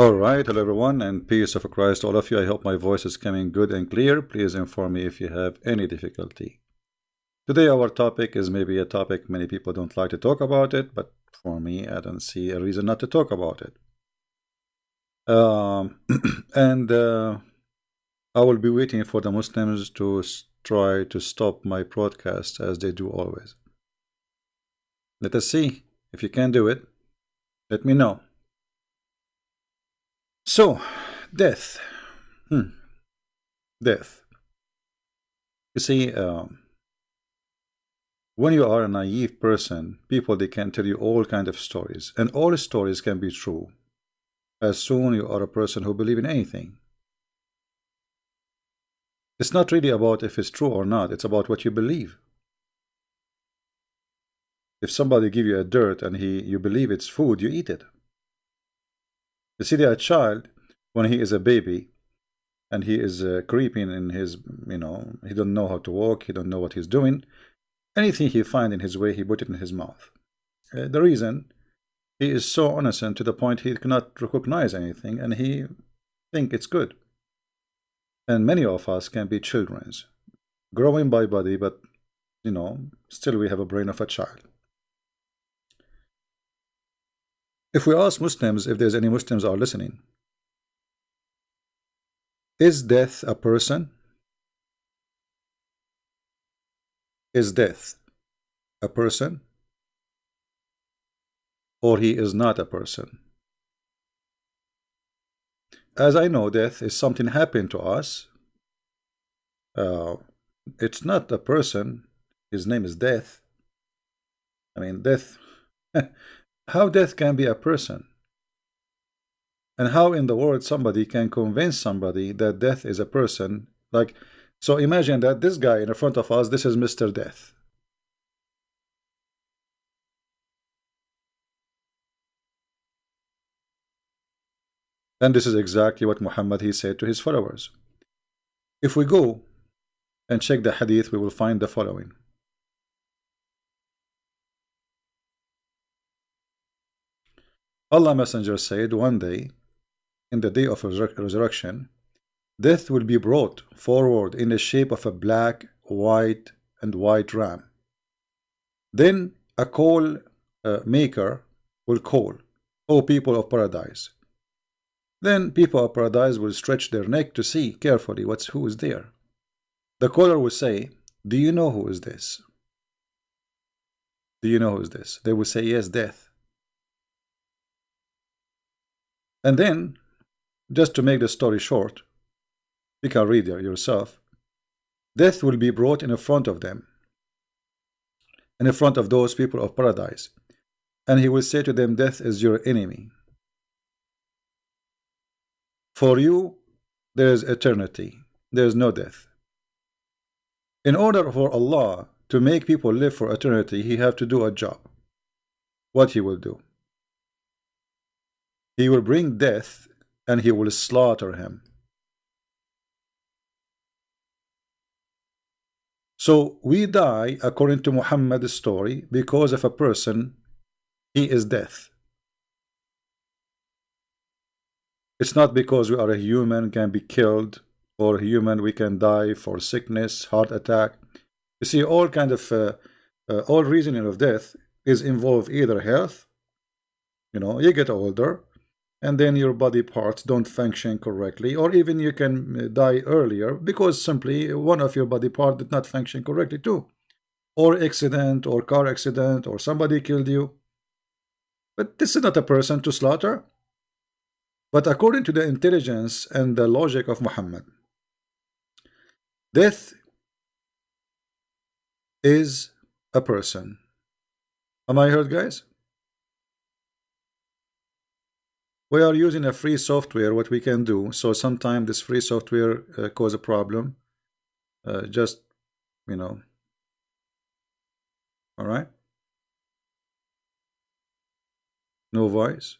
All right, hello everyone, and peace of Christ, all of you. I hope my voice is coming good and clear. Please inform me if you have any difficulty. Today, our topic is maybe a topic many people don't like to talk about it, but for me, I don't see a reason not to talk about it. And I will be waiting for the Muslims to try to stop my broadcast as they do always. Let us see if you can do it. Let me know. So, death. Death. You see, when you are a naive person, people, they can tell you all kinds of stories, and all stories can be true as soon you are a person who believes in anything. It's not really about if it's true or not, it's about what you believe. If somebody give you a dirt and you believe it's food, you eat it. You see, that child, when he is a baby and he is creeping in his, he don't know how to walk, he don't know what he's doing. Anything he find in his way, he put it in his mouth. The reason, he is so innocent to the point he cannot recognize anything and he think it's good. And many of us can be childrens, growing by body, but still we have a brain of a child. If we ask Muslims, if there's any Muslims are listening, is death a person? Is death a person? Or he is not a person? As I know, death is something happened to us. It's not a person. His name is death. I mean, death. How death can be a person? And how in the world somebody can convince somebody that death is a person? Like, so imagine that this guy in front of us, this is Mr. Death. And this is exactly what Muhammad, he said to his followers. If we go and check the hadith, we will find the following. Allah Messenger said, one day, in the day of resurrection, death will be brought forward in the shape of a black, white, and white ram. Then a call maker will call, O people of paradise. Then people of paradise will stretch their neck to see carefully who is there. The caller will say, do you know who is this? Do you know who is this? They will say, yes, death. And then, just to make the story short, you can read it yourself, death will be brought in front of them, in front of those people of paradise, and he will say to them, death is your enemy. For you, there is eternity, there is no death. In order for Allah to make people live for eternity, he have to do a job. What he will do? He will bring death and he will slaughter him. So we die, according to Muhammad's story, because of a person, he is death. It's not because we are a human, can be killed, or a human we can die for sickness, heart attack. You see, all kind of all reasoning of death is involved either health, you get older, and then your body parts don't function correctly, or even you can die earlier because simply one of your body part did not function correctly too, or accident, or car accident, or somebody killed you. But this is not a person to slaughter. But according to the intelligence and the logic of Muhammad, death is a person. Am I heard, guys? We are using a free software, what we can do. So sometimes this free software cause a problem. Just, all right. No voice.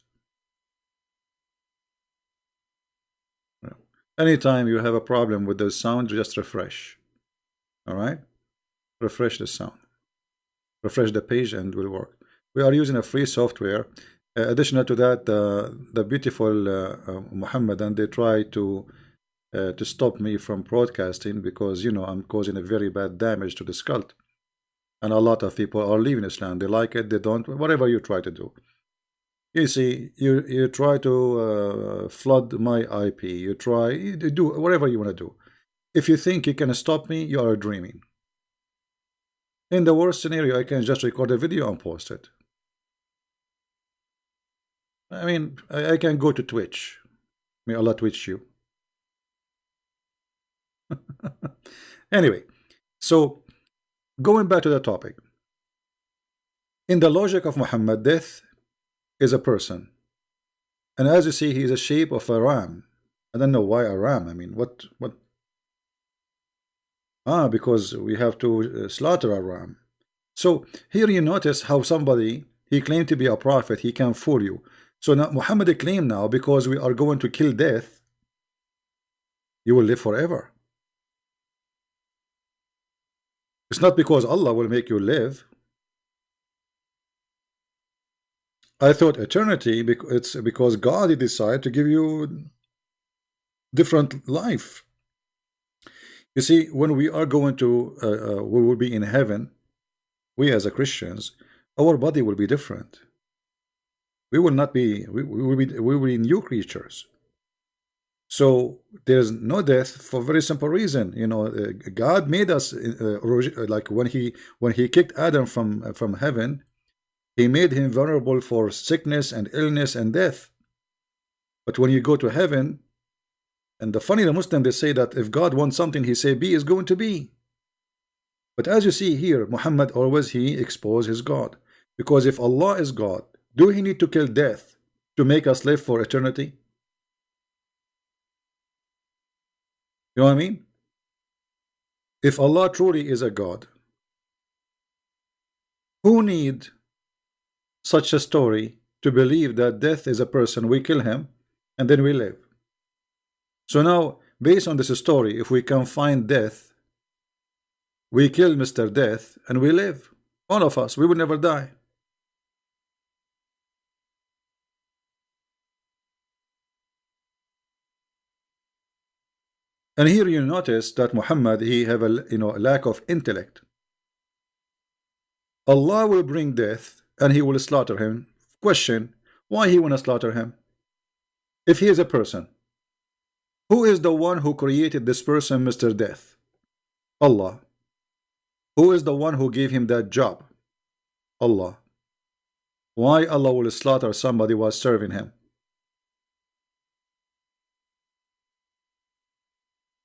Anytime you have a problem with the sound, just refresh. All right. Refresh the sound. Refresh the page and it will work. We are using a free software Additional to that, the beautiful Muhammad, and they try to stop me from broadcasting because I'm causing a very bad damage to this cult, and a lot of people are leaving Islam. They like it, they don't. Whatever you try to do, you see, you try to flood my IP. You do whatever you want to do. If you think you can stop me, you are dreaming. In the worst scenario, I can just record a video and post it. I mean, I can go to Twitch. May Allah Twitch you. Anyway, so going back to the topic. In the logic of Muhammad, death is a person. And as you see, he is a shape of a ram. I don't know why a ram. I mean, what? Because we have to slaughter a ram. So here you notice how somebody, he claimed to be a prophet, he can fool you. So now Muhammad claimed now, because we are going to kill death, you will live forever. It's not because Allah will make you live. I thought eternity, it's because God decided to give you different life. You see, when we are going to, we will be in heaven, we as a Christians, our body will be different. We will not be, we will be new creatures. So there's no death for a very simple reason. God made us like when he kicked Adam from heaven, he made him vulnerable for sickness and illness and death. But when you go to heaven, and the funny, the Muslim, they say that if God wants something, he say be is going to be. But as you see here, Muhammad always he exposed his God, because if Allah is God, do he need to kill death to make us live for eternity? You know what I mean? If Allah truly is a God, who need such a story to believe that death is a person, we kill him and then we live? So now, based on this story, if we can find death, we kill Mr. Death and we live. All of us, we will never die. And here you notice that Muhammad, he have a lack of intellect. Allah will bring death and he will slaughter him. Question, why he want to slaughter him? If he is a person, who is the one who created this person, Mr. Death? Allah. Who is the one who gave him that job? Allah. Why Allah will slaughter somebody while serving him?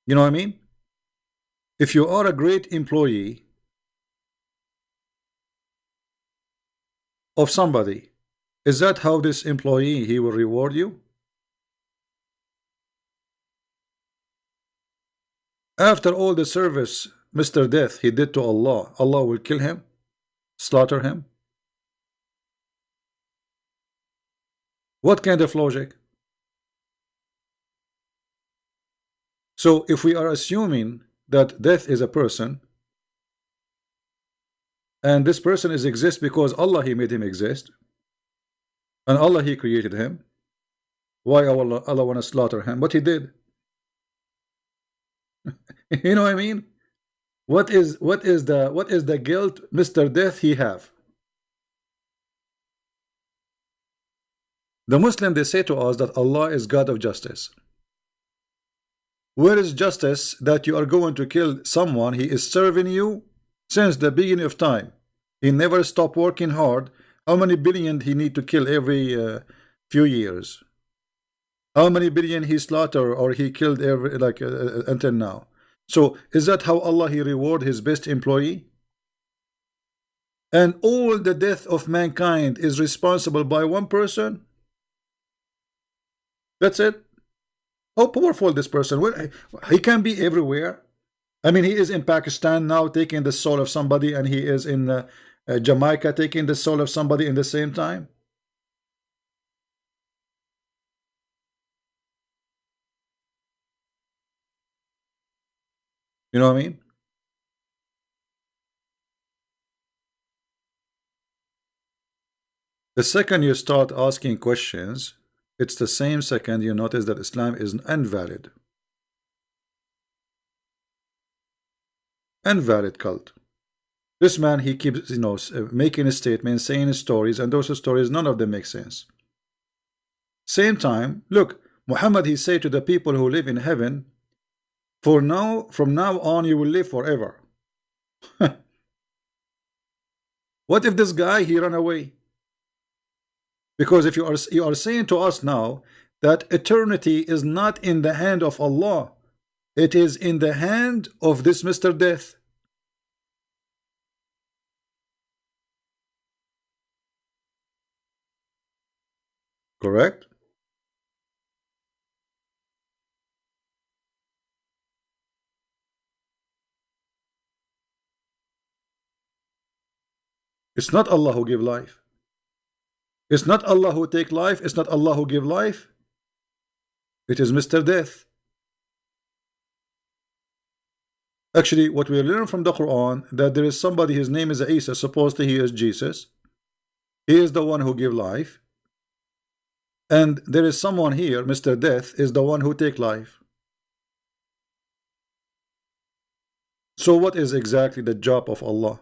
You know what I mean? If you are a great employee of somebody, is that how this employee he will reward you? After all the service Mr. Death he did to Allah, Allah will kill him, slaughter him? What kind of logic? So if we are assuming that death is a person, and this person is exist because Allah he made him exist, and Allah he created him, why Allah want to slaughter him? But he did. You know what I mean? What is the guilt Mr. Death he have? The Muslim, they say to us that Allah is God of justice. Where is justice that you are going to kill someone? He is serving you since the beginning of time. He never stopped working hard. How many billion he need to kill every few years? How many billion he slaughter or he killed every until now? So is that how Allah he reward his best employee? And all the death of mankind is responsible by one person? That's it? How powerful this person? He can be everywhere. I mean, he is in Pakistan now taking the soul of somebody, and he is in Jamaica taking the soul of somebody in the same time. You know what I mean? The second you start asking questions, it's the same second you notice that Islam is invalid. Invalid cult. This man, he keeps, making a statement, saying stories, and those stories, none of them make sense. Same time, look, Muhammad, he said to the people who live in heaven, from now on, you will live forever. What if this guy, he ran away? Because if you are saying to us now that eternity is not in the hand of Allah, it is in the hand of this Mr. Death. Correct? It's not Allah who give life. It's not Allah who take life. It's not Allah who give life. It is Mr. Death. Actually, what we learn from the Quran, that there is somebody, his name is Isa, supposedly he is Jesus. He is the one who give life. And there is someone here, Mr. Death, is the one who take life. So what is exactly the job of Allah?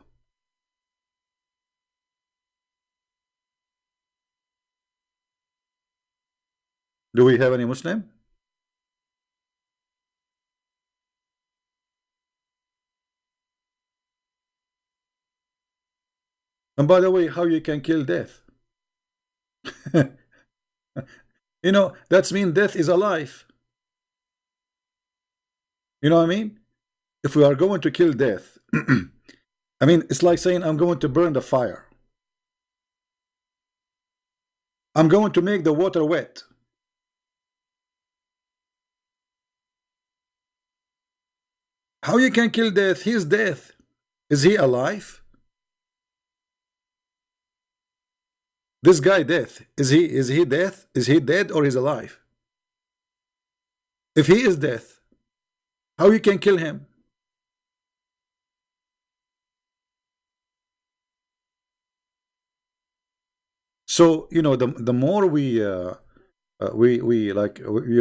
Do we have any Muslim? And by the way, how you can kill death? That's mean death is alive. You know what I mean? If we are going to kill death, I mean, it's like saying I'm going to burn the fire. I'm going to make the water wet. How you can kill death? He is death. Is he alive? This guy death. Is he death? Is he dead or is alive? If he is death, how you can kill him? So the more we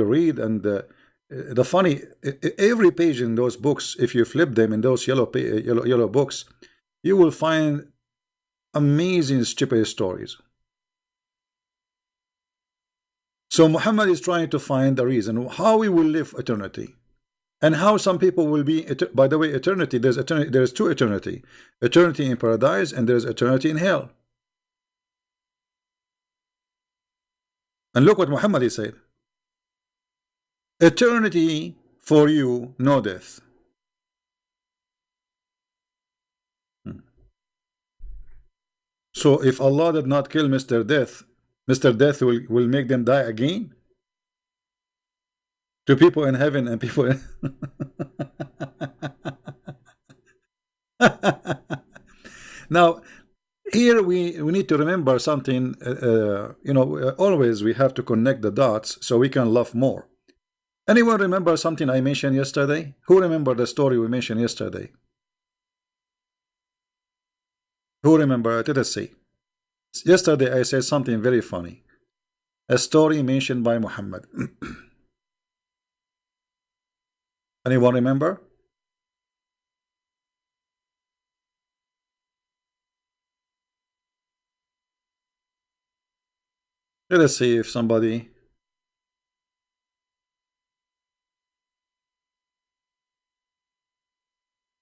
read, and the funny, every page in those books, if you flip them in those yellow books, you will find amazing stupid stories. So Muhammad is trying to find the reason how we will live eternity, and how some people will be. By the way, eternity, there's two eternity: eternity in paradise, and there's eternity in hell. And look what Muhammad said: eternity for you, no death. So if Allah did not kill Mr. Death, Mr. Death will make them die again? To people in heaven and people in Now, here we need to remember something. Always we have to connect the dots so we can love more. Anyone remember something I mentioned yesterday? Who remember the story we mentioned yesterday? Who remember? Let us see. Yesterday I said something very funny. A story mentioned by Muhammad. Anyone remember? Let us see if somebody.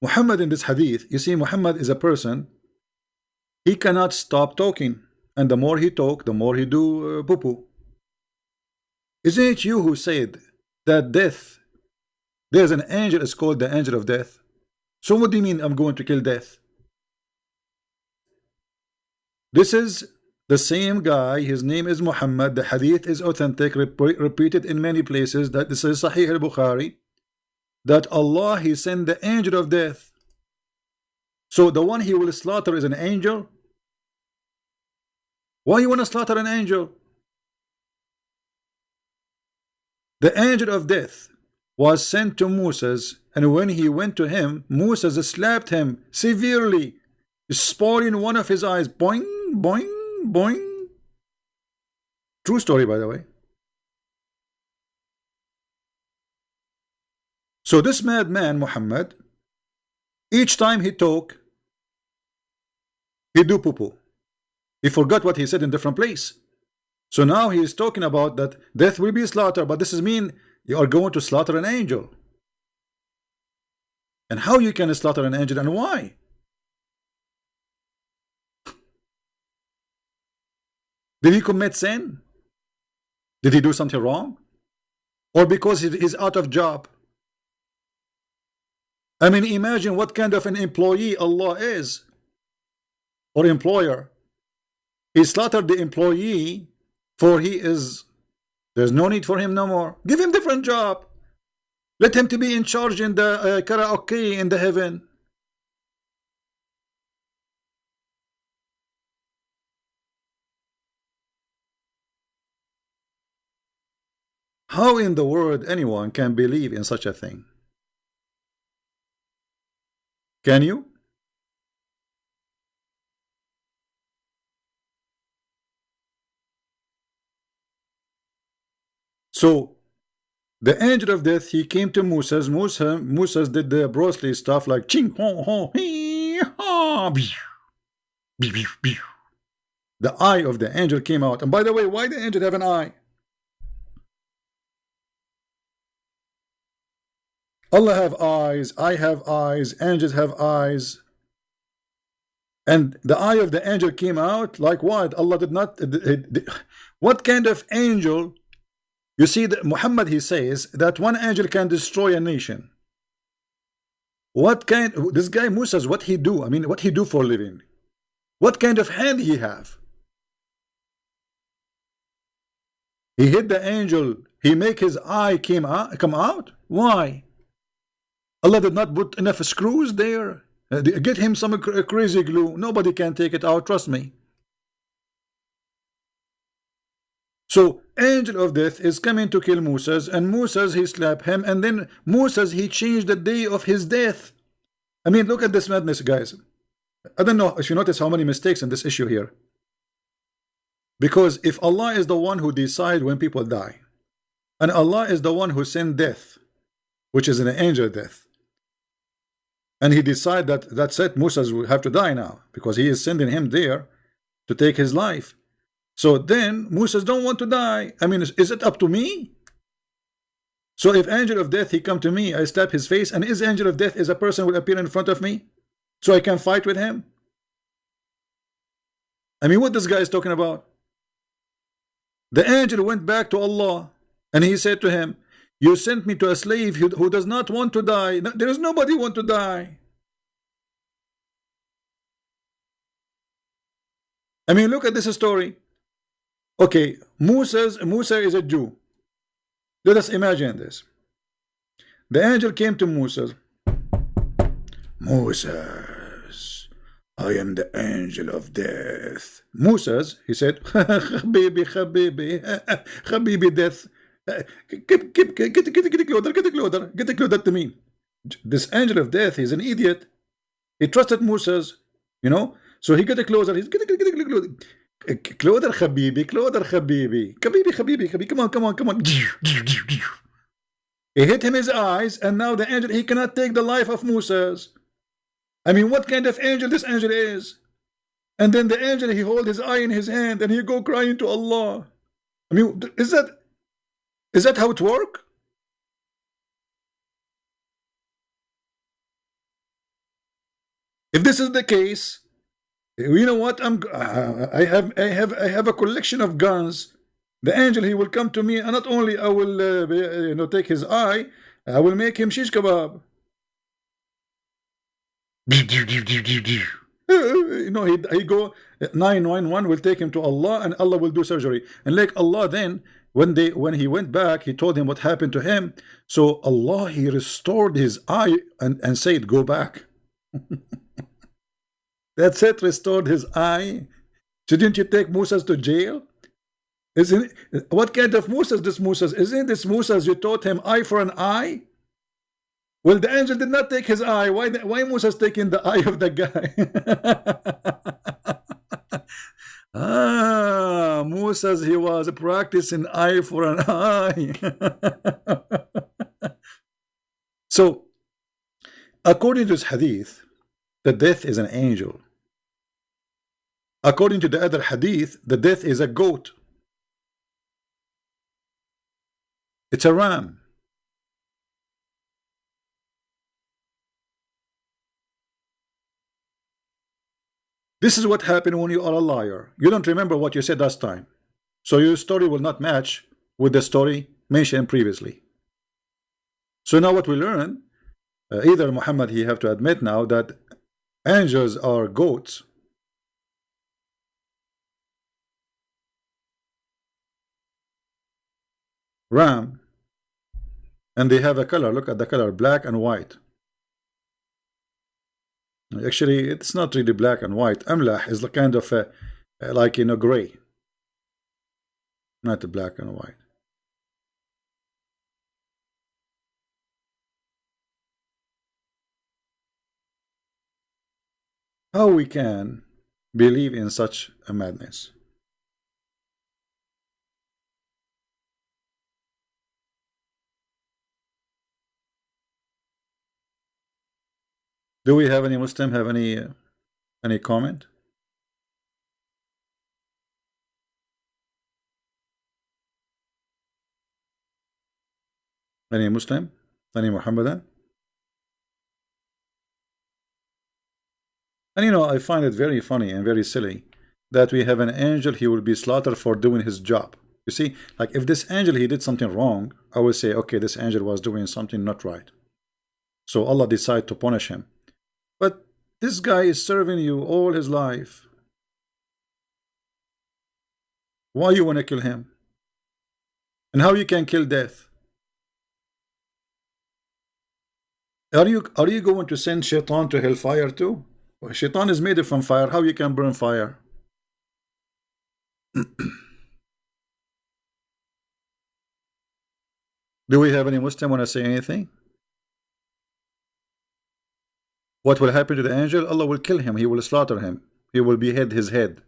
Muhammad in this hadith, you see, Muhammad is a person, he cannot stop talking, and the more he talk, the more he do poo-poo. Isn't it you who said that death, there's an angel, it's called the angel of death? So what do you mean I'm going to kill death? This is the same guy, his name is Muhammad, the hadith is authentic, repeated in many places, that this is Sahih al-Bukhari, that Allah, he sent the angel of death. So the one he will slaughter is an angel? Why you want to slaughter an angel? The angel of death was sent to Moses, and when he went to him, Moses slapped him severely, spoiling one of his eyes. Boing, boing, boing. True story, by the way. So this madman Muhammad, each time he talk, he do poo-poo. He forgot what he said in different place. So now he is talking about that death will be slaughtered, but this is mean you are going to slaughter an angel. And how you can slaughter an angel and why? Did he commit sin? Did he do something wrong? Or because he's out of job? I mean, imagine what kind of an employee Allah is, or employer. He slaughtered the employee for there's no need for him no more. Give him different job. Let him to be in charge in the karaoke in the heaven. How in the world anyone can believe in such a thing? Can you? So the angel of death, he came to Moses. Moses did the Bruce Lee stuff like ching ho ho hee ha. The eye of the angel came out. And by the way, why the angel have an eye? Allah have eyes, I have eyes, angels have eyes. And the eye of the angel came out like what? Allah did not. What kind of angel? You see, Muhammad, he says that one angel can destroy a nation. What kind? This guy Moses, what he do? I mean, what he do for a living? What kind of hand he have? He hit the angel. He make his eye come out. Why? Allah did not put enough screws there. Get him some crazy glue. Nobody can take it out. Trust me. So angel of death is coming to kill Moses, and Moses he slapped him, and then Moses he changed the day of his death. I mean, look at this madness, guys. I don't know if you notice how many mistakes in this issue here. Because if Allah is the one who decides when people die, and Allah is the one who sent death, which is an angel death, and he decided that that's it, Moses will have to die now, because he is sending him there to take his life. So then Moses don't want to die. I mean, is it up to me? So if angel of death he come to me, I slap his face, and is angel of death is a person will appear in front of me so I can fight with him? I mean, what this guy is talking about? The angel went back to Allah and he said to him, you sent me to a slave who does not want to die. There is nobody want to die. I mean, look at this story. Okay, Musa is a Jew. Let us imagine this. The angel came to Moses. Moses, I am the angel of death. Moses, he said, Habibi, Habibi death. Get closer to me. This angel of death is an idiot. He trusted Moses, you know. So he get closer. He's get closer. Closer, Habibi, closer, Habibi. Habibi, come on. He hit him his eyes, and now the angel, he cannot take the life of Moses. I mean, what kind of angel this angel is? And then the angel, he hold his eye in his hand, and he go crying to Allah. I mean, is that how it work? If this is the case, you know what? I have a collection of guns. The angel, he will come to me, and not only I will take his eye, I will make him shish kebab. He go 911 will take him to Allah, and Allah will do surgery. And like Allah then, when he went back, he told him what happened to him. So Allah, he restored his eye and said, go back. That's it, restored his eye. Shouldn't you take Moses to jail? Isn't it, what kind of Moses this Moses? Isn't this Moses you taught him eye for an eye? Well, the angel did not take his eye. Why Moses taking the eye of the guy? Ah, Mu says he was practicing eye for an eye. So, according to this hadith, the death is an angel. According to the other hadith, the death is a goat. It's a ram. This is what happened when you are a liar. You don't remember what you said last time. So your story will not match with the story mentioned previously. So now what we learn, either Muhammad, he have to admit now that angels are goats, ram, and they have a color. Look at the color, black and white. Actually, it's not really black and white. Amlah is the kind of like, you know, gray, not black and white. How we can believe in such a madness? Do we have any Muslim have any comment? Any Muslim? Any Muhammadan? And you know, I find it very funny and very silly that we have an angel, he will be slaughtered for doing his job. You see, like if this angel he did something wrong, I will say, okay, this angel was doing something not right. So Allah decided to punish him. But this guy is serving you all his life. Why you want to kill him? And how you can kill death? Are you going to send Shaitan to hellfire too? Well, Shaitan is made from fire. How you can burn fire? Do we have any Muslim want to say anything? What will happen to the angel? Allah will kill him. He will slaughter him. He will behead his head.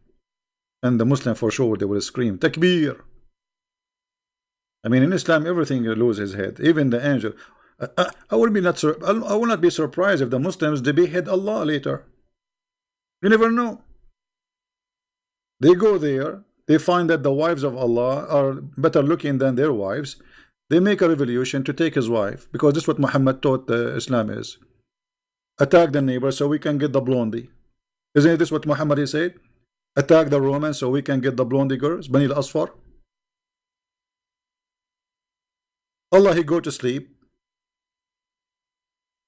And the Muslim for sure, they will scream, Takbir. I mean, in Islam, everything loses his head. Even the angel. I will not be surprised if the Muslims, they behead Allah later. You never know. They go there. They find that the wives of Allah are better looking than their wives. They make a revolution to take his wife. Because this is what Muhammad taught Islam is. Attack the neighbor so we can get the blondie. Isn't this what Muhammad he said? Attack the Romans so we can get the blondie girls, Bani al-Asfar. Allah he go to sleep.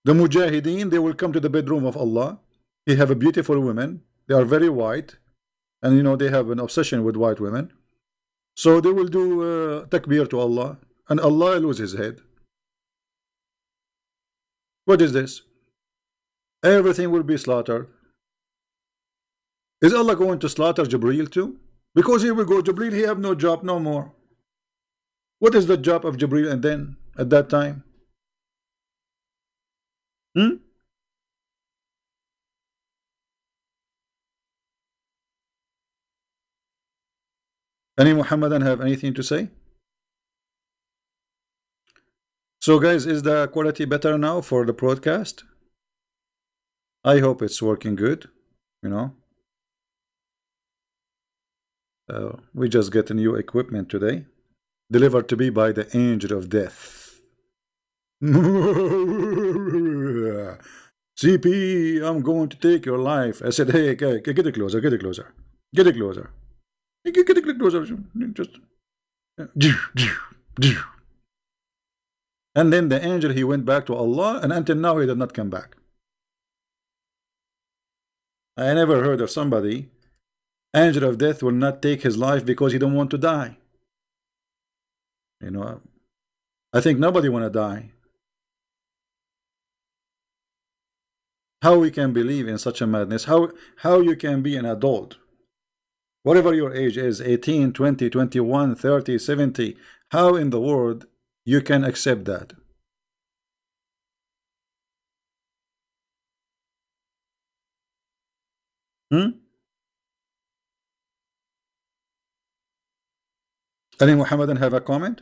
The Mujahideen, they will come to the bedroom of Allah. He have a beautiful women. They are very white. And you know, they have an obsession with white women. So they will do takbir to Allah. And Allah lose his head. What is this? Everything will be slaughtered. Is Allah going to slaughter Jibreel too? Because here we go, Jibreel, he have no job no more. What is the job of Jibreel and then at that time? Any Muhammadan have anything to say? So guys, is the quality better now for the broadcast? I hope it's working good, you know. We just get a new equipment today, delivered to me by the angel of death. CP, I'm going to take your life. I said, hey, get it closer, get it closer, get it closer, get it closer. Just. And then the angel, he went back to Allah, and until now he did not come back. I never heard of somebody, angel of death will not take his life because he don't want to die. You know, I think nobody want to die. How we can believe in such a madness? How you can be an adult, whatever your age is, 18, 20, 21, 30, 70, how in the world you can accept that? Any Muhammadan have a comment?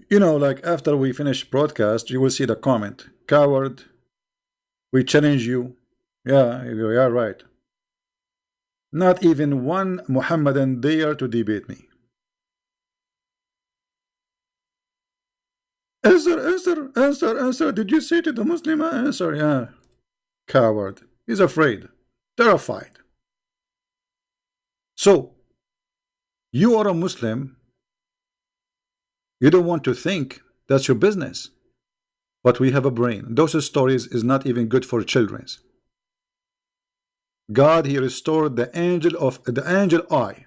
You know, like after we finish broadcast, you will see the comment. Coward, we challenge you. Yeah, you are right. Not even one Muhammadan dare to debate me. Answer. Did you say to the Muslim? Answer, yeah. Coward. He's afraid. Terrified. So, you are a Muslim. You don't want to think. That's your business. But we have a brain. Those stories is not even good for children. God, he restored the angel eye.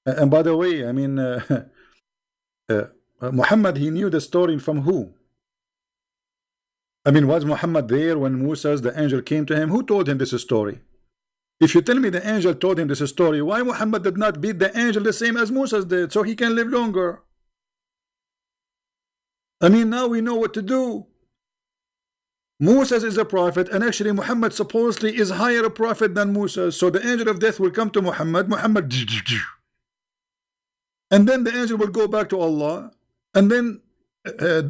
And by the way, I mean, Muhammad, he knew the story from who? I mean, was Muhammad there when Moses, the angel, came to him? Who told him this story? If you tell me the angel told him this story, why Muhammad did not beat the angel the same as Moses did, so he can live longer? I mean, now we know what to do. Moses is a prophet, and actually Muhammad supposedly is higher a prophet than Moses. So the angel of death will come to Muhammad, and then the angel will go back to Allah, and then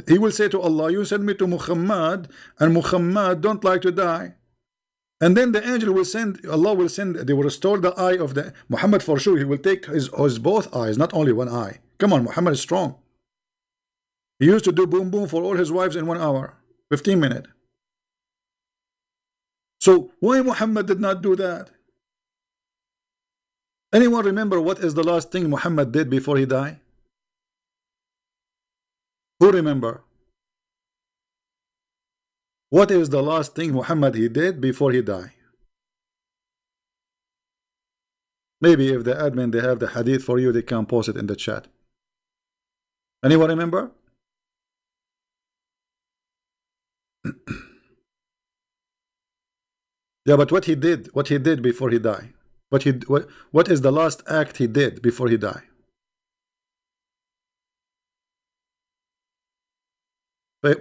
he will say to Allah, you send me to Muhammad, and Muhammad don't like to die. And then the angel will send, Allah will send, they will restore the eye of the Muhammad for sure. He will take his both eyes, not only one eye. Come on, Muhammad is strong. He used to do boom boom for all his wives in 1 hour, 15 minutes. So why Muhammad did not do that? Anyone remember what is the last thing Muhammad did before he died? Who remember? What is the last thing Muhammad he did before he died? Maybe if the admin they have the hadith for you, they can post it in the chat. Anyone remember? Yeah, but what he did before he died? What is the last act he did before he died?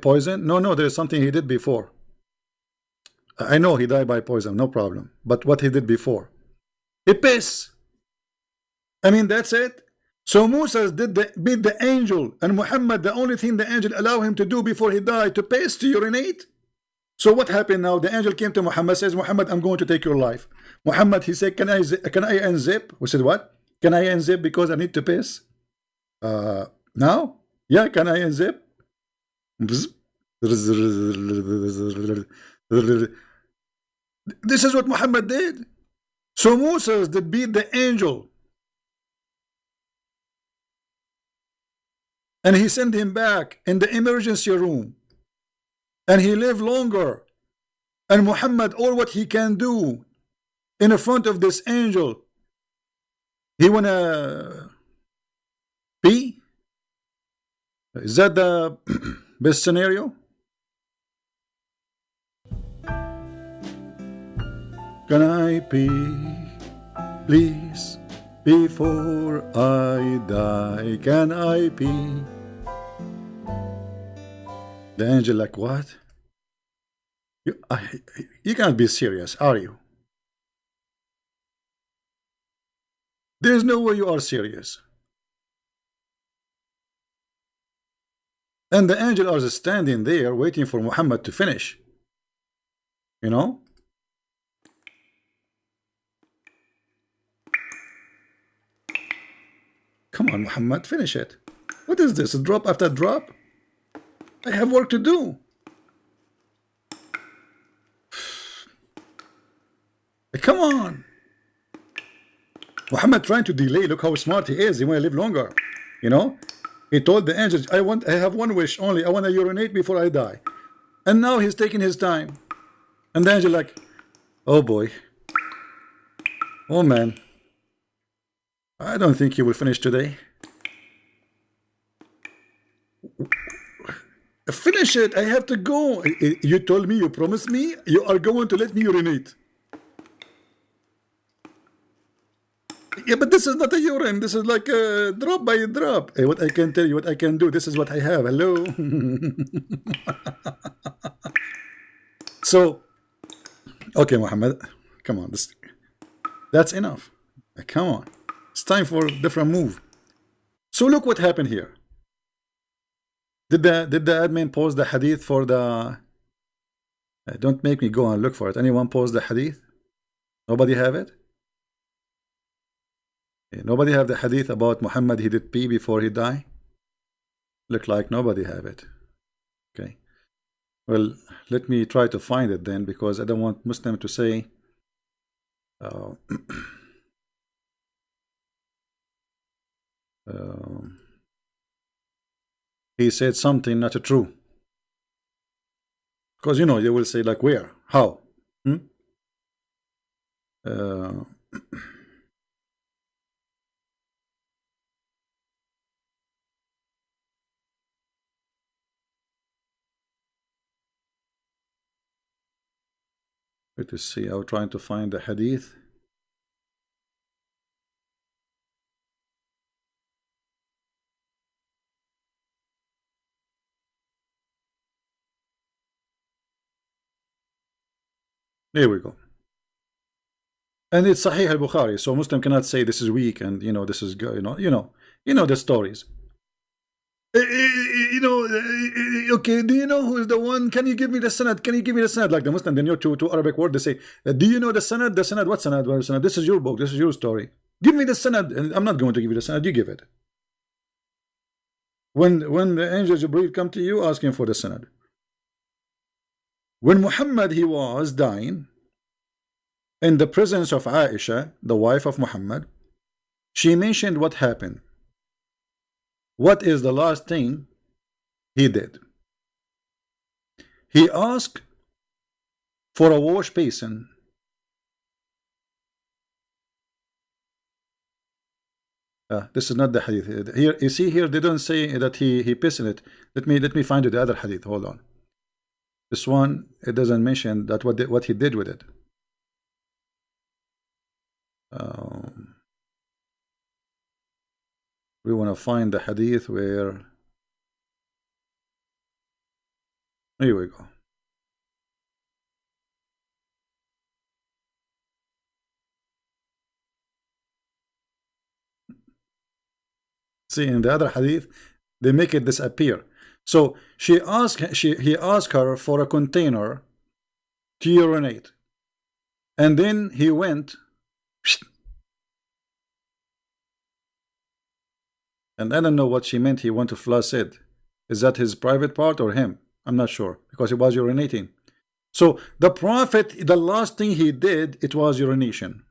Poison? No, there is something he did before. I know he died by poison, no problem. But what he did before? He pissed. I mean, that's it. So Moses beat the angel, and Muhammad, the only thing the angel allowed him to do before he died, to piss, to urinate. So what happened now? The angel came to Muhammad, says, Muhammad, I'm going to take your life. Muhammad, he said, can I unzip? We said, what? Can I unzip because I need to piss? Now? Yeah, can I unzip? This is what Muhammad did. So Moses did beat the angel, and he sent him back in the emergency room, and he lived longer. And Muhammad, all what he can do in front of this angel, he wanna pee? Is that the best scenario? Can I pee, please, before I die? Can I pee? The angel like, what? You can't be serious, are you? There's no way you are serious. And the angel are standing there waiting for Muhammad to finish. You know? Come on, Muhammad, finish it. What is this? Drop after drop? I have work to do. Come on. Muhammad trying to delay. Look how smart he is. He want to live longer. You know? He told the angels, I have one wish only. I want to urinate before I die. And now he's taking his time. And the angel like, oh boy. Oh man. I don't think he will finish today. Finish it. I have to go. You told me, you promised me, you are going to let me urinate. Yeah, but this is not a urine. This is like a drop by drop. Hey, what I can tell you, what I can do. This is what I have. Hello. So, okay, Muhammad, come on, that's enough. Come on, it's time for a different move. So look what happened here. Did the admin post the hadith for the? Don't make me go and look for it. Anyone post the hadith? Nobody have it. Nobody have the hadith about Muhammad. He did pee before he died. Look like nobody have it. Okay. Well, let me try to find it then, because I don't want Muslim to say. Uh, he said something not true. Because you know they will say like where, how. Uh, let us see. I'm trying to find the hadith. Here we go. And it's Sahih al-Bukhari, so Muslim cannot say this is weak and you know this is good. You know the stories. Okay, do you know who is the one? Can you give me the sanad? Can you give me the sanad? Like the Muslim, they know two Arabic word. They say, do you know the sanad? The sanad, what sanad? What sanad? This is your book. This is your story. Give me the sanad. And I'm not going to give you the sanad. You give it. When the angel Jibreel come to you asking for the sanad. When Muhammad he was dying in the presence of Aisha, the wife of Muhammad, she mentioned what happened. What is the last thing he did? He asked for a wash basin. This is not the hadith. Here you see here they don't say that he pissed in it. Let me find you the other hadith. Hold on. This one it doesn't mention that what he did with it. We want to find the hadith where. Here we go. See, in the other hadith, they make it disappear. So he asked her for a container to urinate, and then he went, and I don't know what she meant. He went to flush it. Is that his private part or him? I'm not sure, because he was urinating. So the Prophet, the last thing he did, it was urination.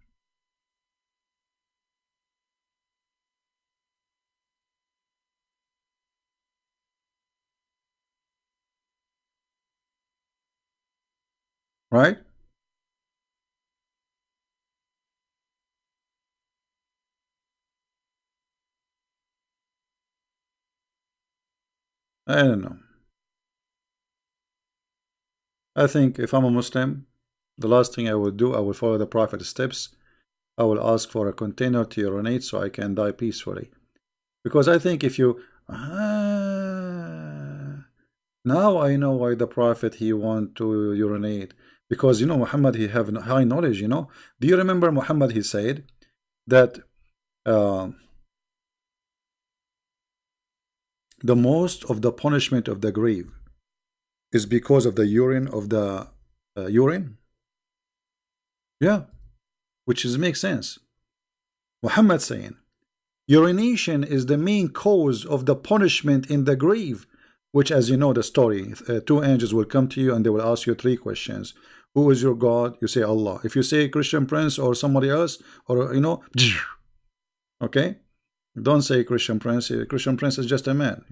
Right? I don't know. I think if I'm a Muslim, the last thing I would do, I will follow the Prophet's steps. I will ask for a container to urinate so I can die peacefully. Because I think if you now I know why the Prophet he want to urinate, because you know Muhammad he have high knowledge. Do you remember Muhammad he said that the most of the punishment of the grave is because of the urine of the urine. Yeah, which makes sense. Muhammad saying urination is the main cause of the punishment in the grave, which, as you know the story, two angels will come to you and they will ask you three questions. Who is your God? You say Allah. If you say Christian Prince or somebody else, or okay, don't say Christian Prince. Christian Prince is just a man.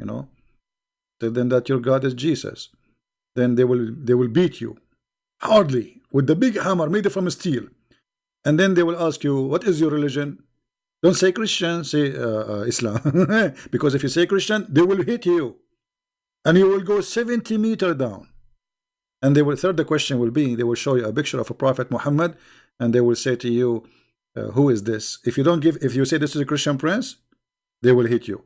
Tell them that your God is Jesus. Then they will beat you hardly with the big hammer made from steel, and then they will ask you, what is your religion? Don't say Christian, say Islam. Because if you say Christian, they will hit you and you will go 70 meters down. And they will, third the question will be, they will show you a picture of a Prophet Muhammad and they will say to you, who is this? If you say this is a Christian Prince, they will hit you.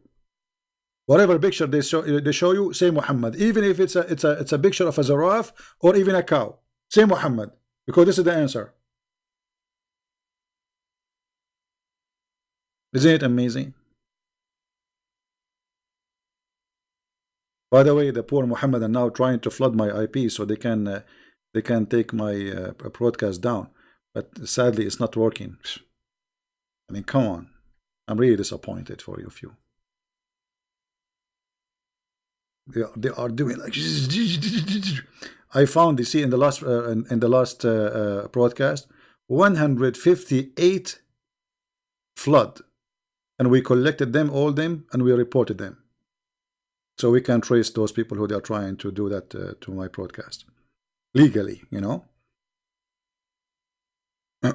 Whatever picture they show you, say Muhammad, even if it's a picture of a giraffe or even a cow, Say Muhammad, because this is the answer. Isn't it amazing? By the way, the poor Muhammad are now trying to flood my IP so they can take my broadcast down, but sadly it's not working. I mean, come on, I'm really disappointed for you. Few they are doing like I found, you see, in the last broadcast 158 flood, and we collected them and we reported them. So we can trace those people who they are trying to do that to my broadcast legally, you know. I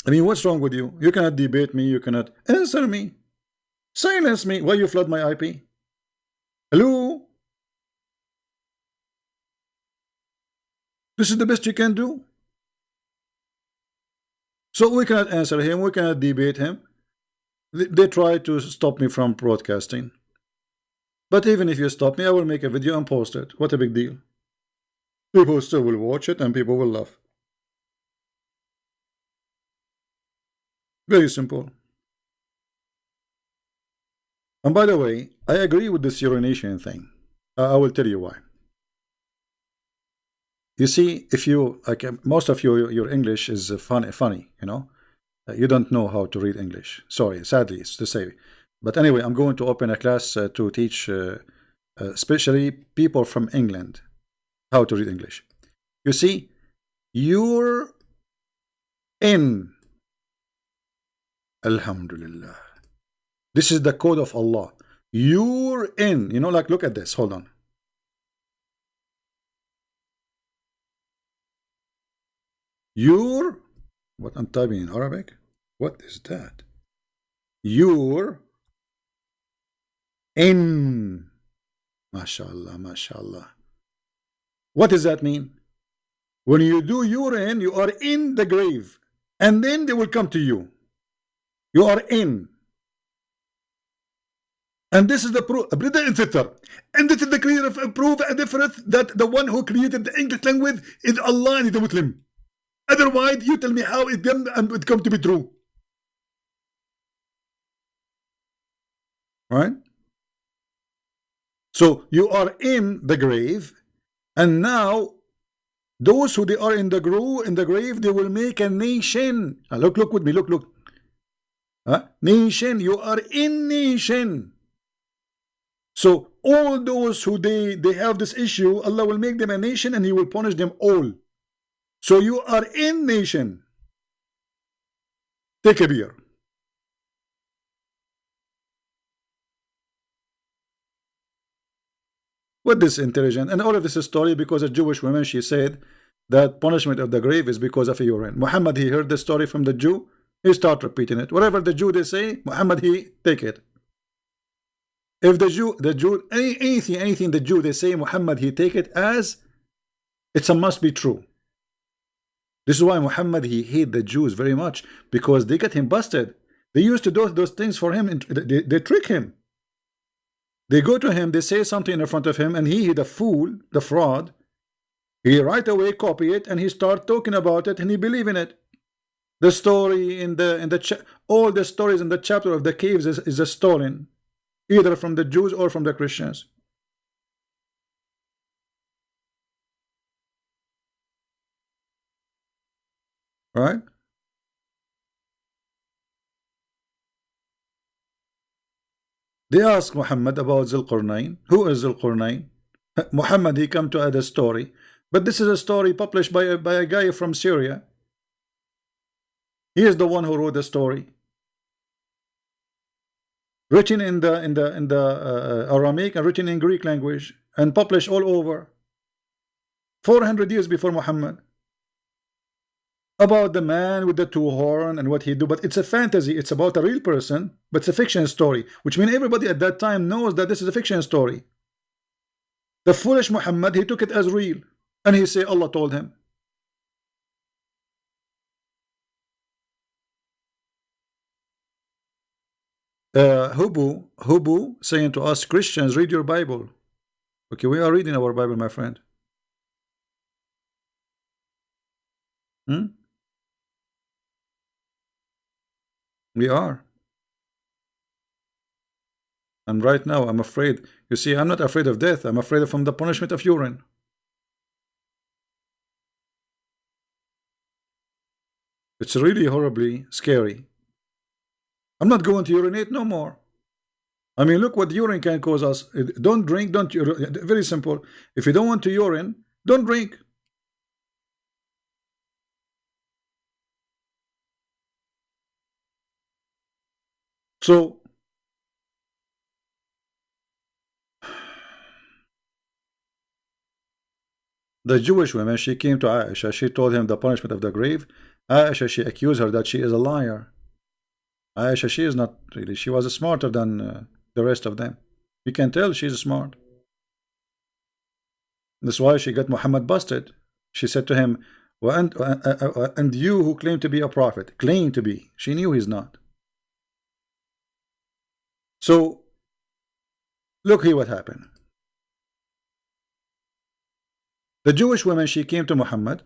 mean, what's wrong with you? You cannot debate me. You cannot answer me. Silence me. Why you flood my IP? Hello? This is the best you can do. So we cannot answer him. We cannot debate him. They try to stop me from broadcasting. But even if you stop me, I will make a video and post it. What a big deal. People still will watch it and people will laugh. Very simple. And by the way, I agree with this urination thing. I will tell you why. You see, if you, like, most of you, your English is funny, you know. You don't know how to read English. Sorry, sadly, it's to say. But anyway, I'm going to open a class to teach, especially people from England, how to read English. You see, you're in. Alhamdulillah. This is the code of Allah. You're in. You know, like, look at this. Hold on. You're. What I'm typing in Arabic? What is that? You're in. MashaAllah, MashaAllah. What does that mean? When you do you're in, you are in the grave. And then they will come to you. You are in. And this is the proof. And this is the clear proof and difference that the one who created the English language is Allah and is a Muslim. Otherwise, you tell me how it come to be true. Right? So you are in the grave, and now those who they are in the grave, they will make a nation. Look with me. Look. Nation. You are in nation. So all those who they have this issue, Allah will make them a nation, and He will punish them all. So you are in nation. Take a beer. What this intelligent? And all of this is story because a Jewish woman, she said that punishment of the grave is because of a urine. Muhammad, he heard the story from the Jew. He start repeating it. Whatever the Jew they say, Muhammad, he take it. If the Jew, anything the Jew they say, Muhammad, he take it as it's a must be true. This is why Muhammad, he hate the Jews very much, because they get him busted. They used to do those things for him, and they trick him. They go to him, they say something in front of him, and he the fool, the fraud, he right away copy it, and he start talking about it, and he believe in it. The story in the all the stories in the chapter of the caves is a stolen, either from the Jews or from the Christians. Right? They ask Muhammad about Zulqarnain. Who is Zulqarnain? Muhammad, he come to add a story, but this is a story published by a guy from Syria. He is the one who wrote the story, written in the Aramaic and written in Greek language, and published all over 400 years before Muhammad, about the man with the two horns and what he do. But it's a fantasy. It's about a real person, but it's a fiction story, which means everybody at that time knows that this is a fiction story. The foolish Muhammad, he took it as real, and he say Allah told him. Hubu saying to us, Christians, read your Bible. Okay, we are reading our Bible, my friend. Hmm? We are. And right now, I'm afraid. You see, I'm not afraid of death. I'm afraid from the punishment of urine. It's really horribly scary. I'm not going to urinate no more. I mean, look what urine can cause us. Don't drink, don't very simple. If you don't want to urine, don't drink. So the Jewish woman, she came to Aisha, she told him the punishment of the grave. Aisha, she accused her that she is a liar. Aisha, she is not really, she was smarter than the rest of them. You can tell she's smart. That's why she got Muhammad busted. She said to him, and you who claim to be a prophet, claim to be. She knew he's not. So look here what happened. The Jewish woman, she came to Muhammad,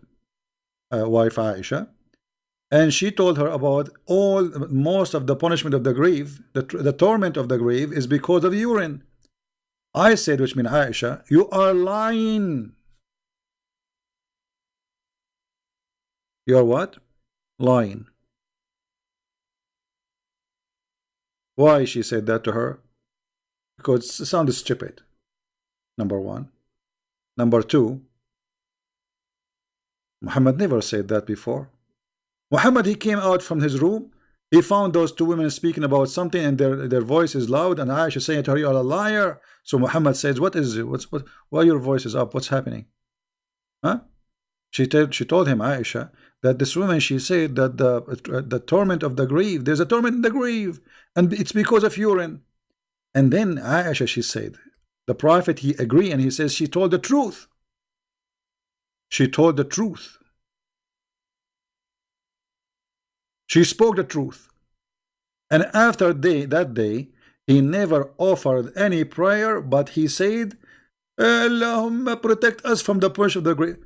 wife Aisha, and she told her about most of the punishment of the grave, the torment of the grave is because of urine. I said, which means Aisha, you are lying. You are what? Lying. Why she said that to her? Because it sounded stupid. Number one. Number two, Muhammad never said that before. Muhammad, he came out from his room. He found those two women speaking about something, and their voice is loud. And Aisha saying to her, "You are a liar." So Muhammad says, "What is it? Why your voice is up? What's happening?" Huh? She told him, Aisha, that this woman, she said that the torment of the grave, there's a torment in the grave, and it's because of urine. And then Aisha, she said, the Prophet, he agreed, and he says she told the truth. She told the truth. She spoke the truth. And after that day, he never offered any prayer, but he said, Allahumma protect us from the punishment of the grave.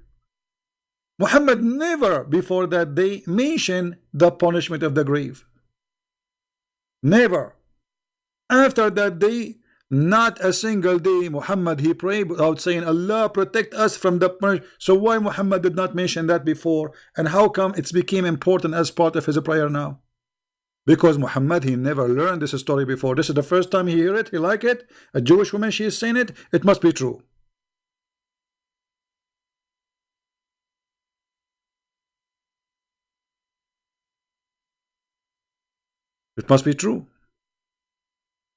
Muhammad never before that day mentioned the punishment of the grave. Never. After that day, not a single day Muhammad he prayed without saying Allah protect us from the punishment. So why Muhammad did not mention that before, and how come it's became important as part of his prayer now? Because Muhammad, he never learned this story before. This is the first time he hear it, he like it. A Jewish woman, she is saying it must be true. It must be true.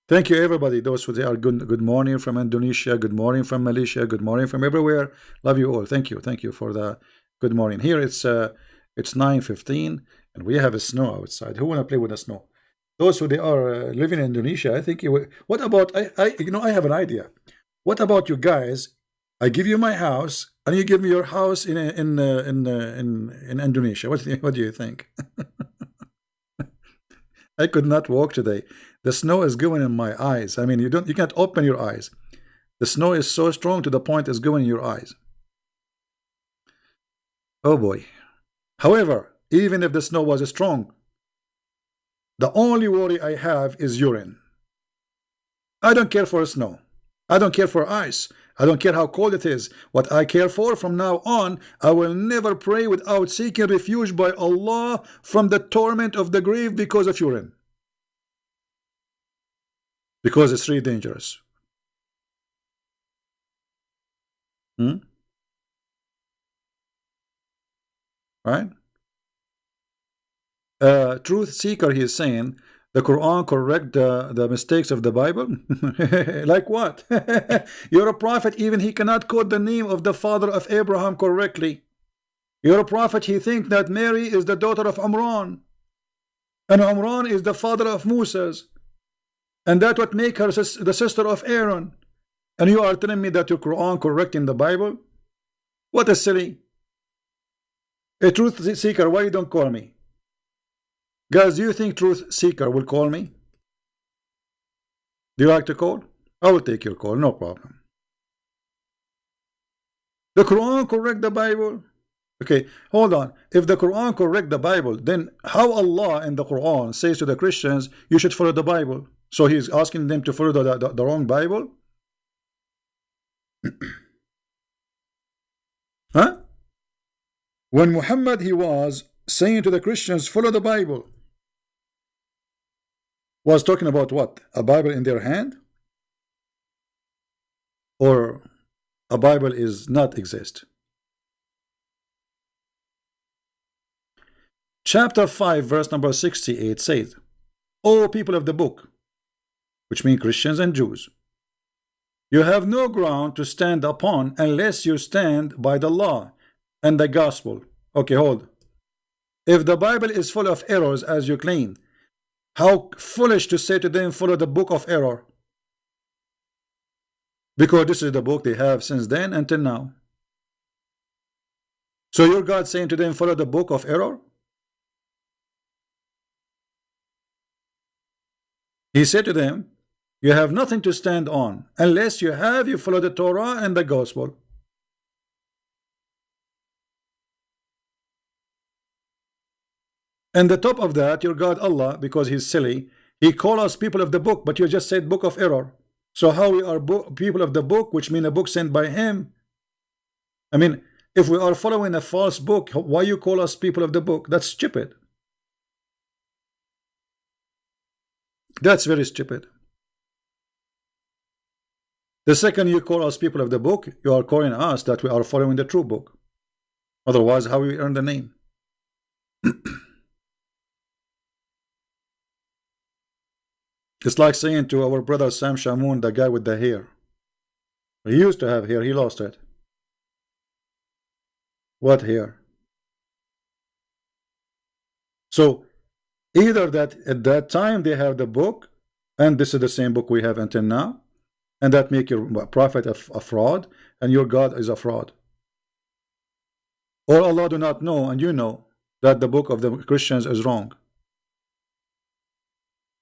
Thank you, everybody. Those who they are good morning from Indonesia, good morning from Malaysia, good morning from everywhere. Love you all. Thank you for the good morning. Here it's 9:15 and we have a snow outside. Who wanna play with the snow? Those who they are living in Indonesia, I think. What about I have an idea. What about you guys? I give you my house and you give me your house in Indonesia. What do you think? I could not walk today. The snow is going in my eyes. I mean, you can't open your eyes. The snow is so strong to the point it's going in your eyes. Oh boy. However, even if the snow was strong, the only worry I have is urine. I don't care for snow. I don't care for ice. I don't care how cold it is. What I care for from now on, I will never pray without seeking refuge by Allah from the torment of the grave because of urine. Because it's really dangerous. Right? Truth seeker, he is saying, the Quran correct the mistakes of the Bible? Like what? You're a prophet, even he cannot quote the name of the father of Abraham correctly. You're a prophet, he thinks that Mary is the daughter of Imran, and Imran is the father of Moses, and that what make her the sister of Aaron. And you are telling me that your Quran correcting the Bible? What a silly. A truth seeker, why you don't call me? Guys, do you think truth seeker will call me? Do you like to call? I will take your call, no problem. The Quran correct the Bible. Okay, hold on. If the Quran correct the Bible, then how Allah in the Quran says to the Christians, you should follow the Bible? So he's asking them to follow the wrong Bible? Huh? When Muhammad, he was saying to the Christians, follow the Bible, was talking about what? A Bible in their hand? Or a Bible is not exist? Chapter 5 verse number 68 says, O people of the book, which mean Christians and Jews, you have no ground to stand upon unless you stand by the law and the gospel. Okay, hold. If the Bible is full of errors as you claim, how foolish to say to them follow the book of error, because this is the book they have since then until now. So your God saying to them follow the book of error? He said to them, you have nothing to stand on unless you follow the Torah and the gospel. And the top of that, your God Allah, because he's silly, he called us people of the book, but you just said book of error. So how we are people of the book, which mean a book sent by him? I mean, if we are following a false book, why you call us people of the book? That's stupid. That's very stupid. The second you call us people of the book, you are calling us that we are following the true book. Otherwise, how we earn the name? It's like saying to our brother Sam Shamoun, the guy with the hair. He used to have hair, he lost it. What hair? So either that at that time they have the book, and this is the same book we have until now, and that make your prophet a fraud, and your God is a fraud. Or Allah do not know, and you know that the book of the Christians is wrong.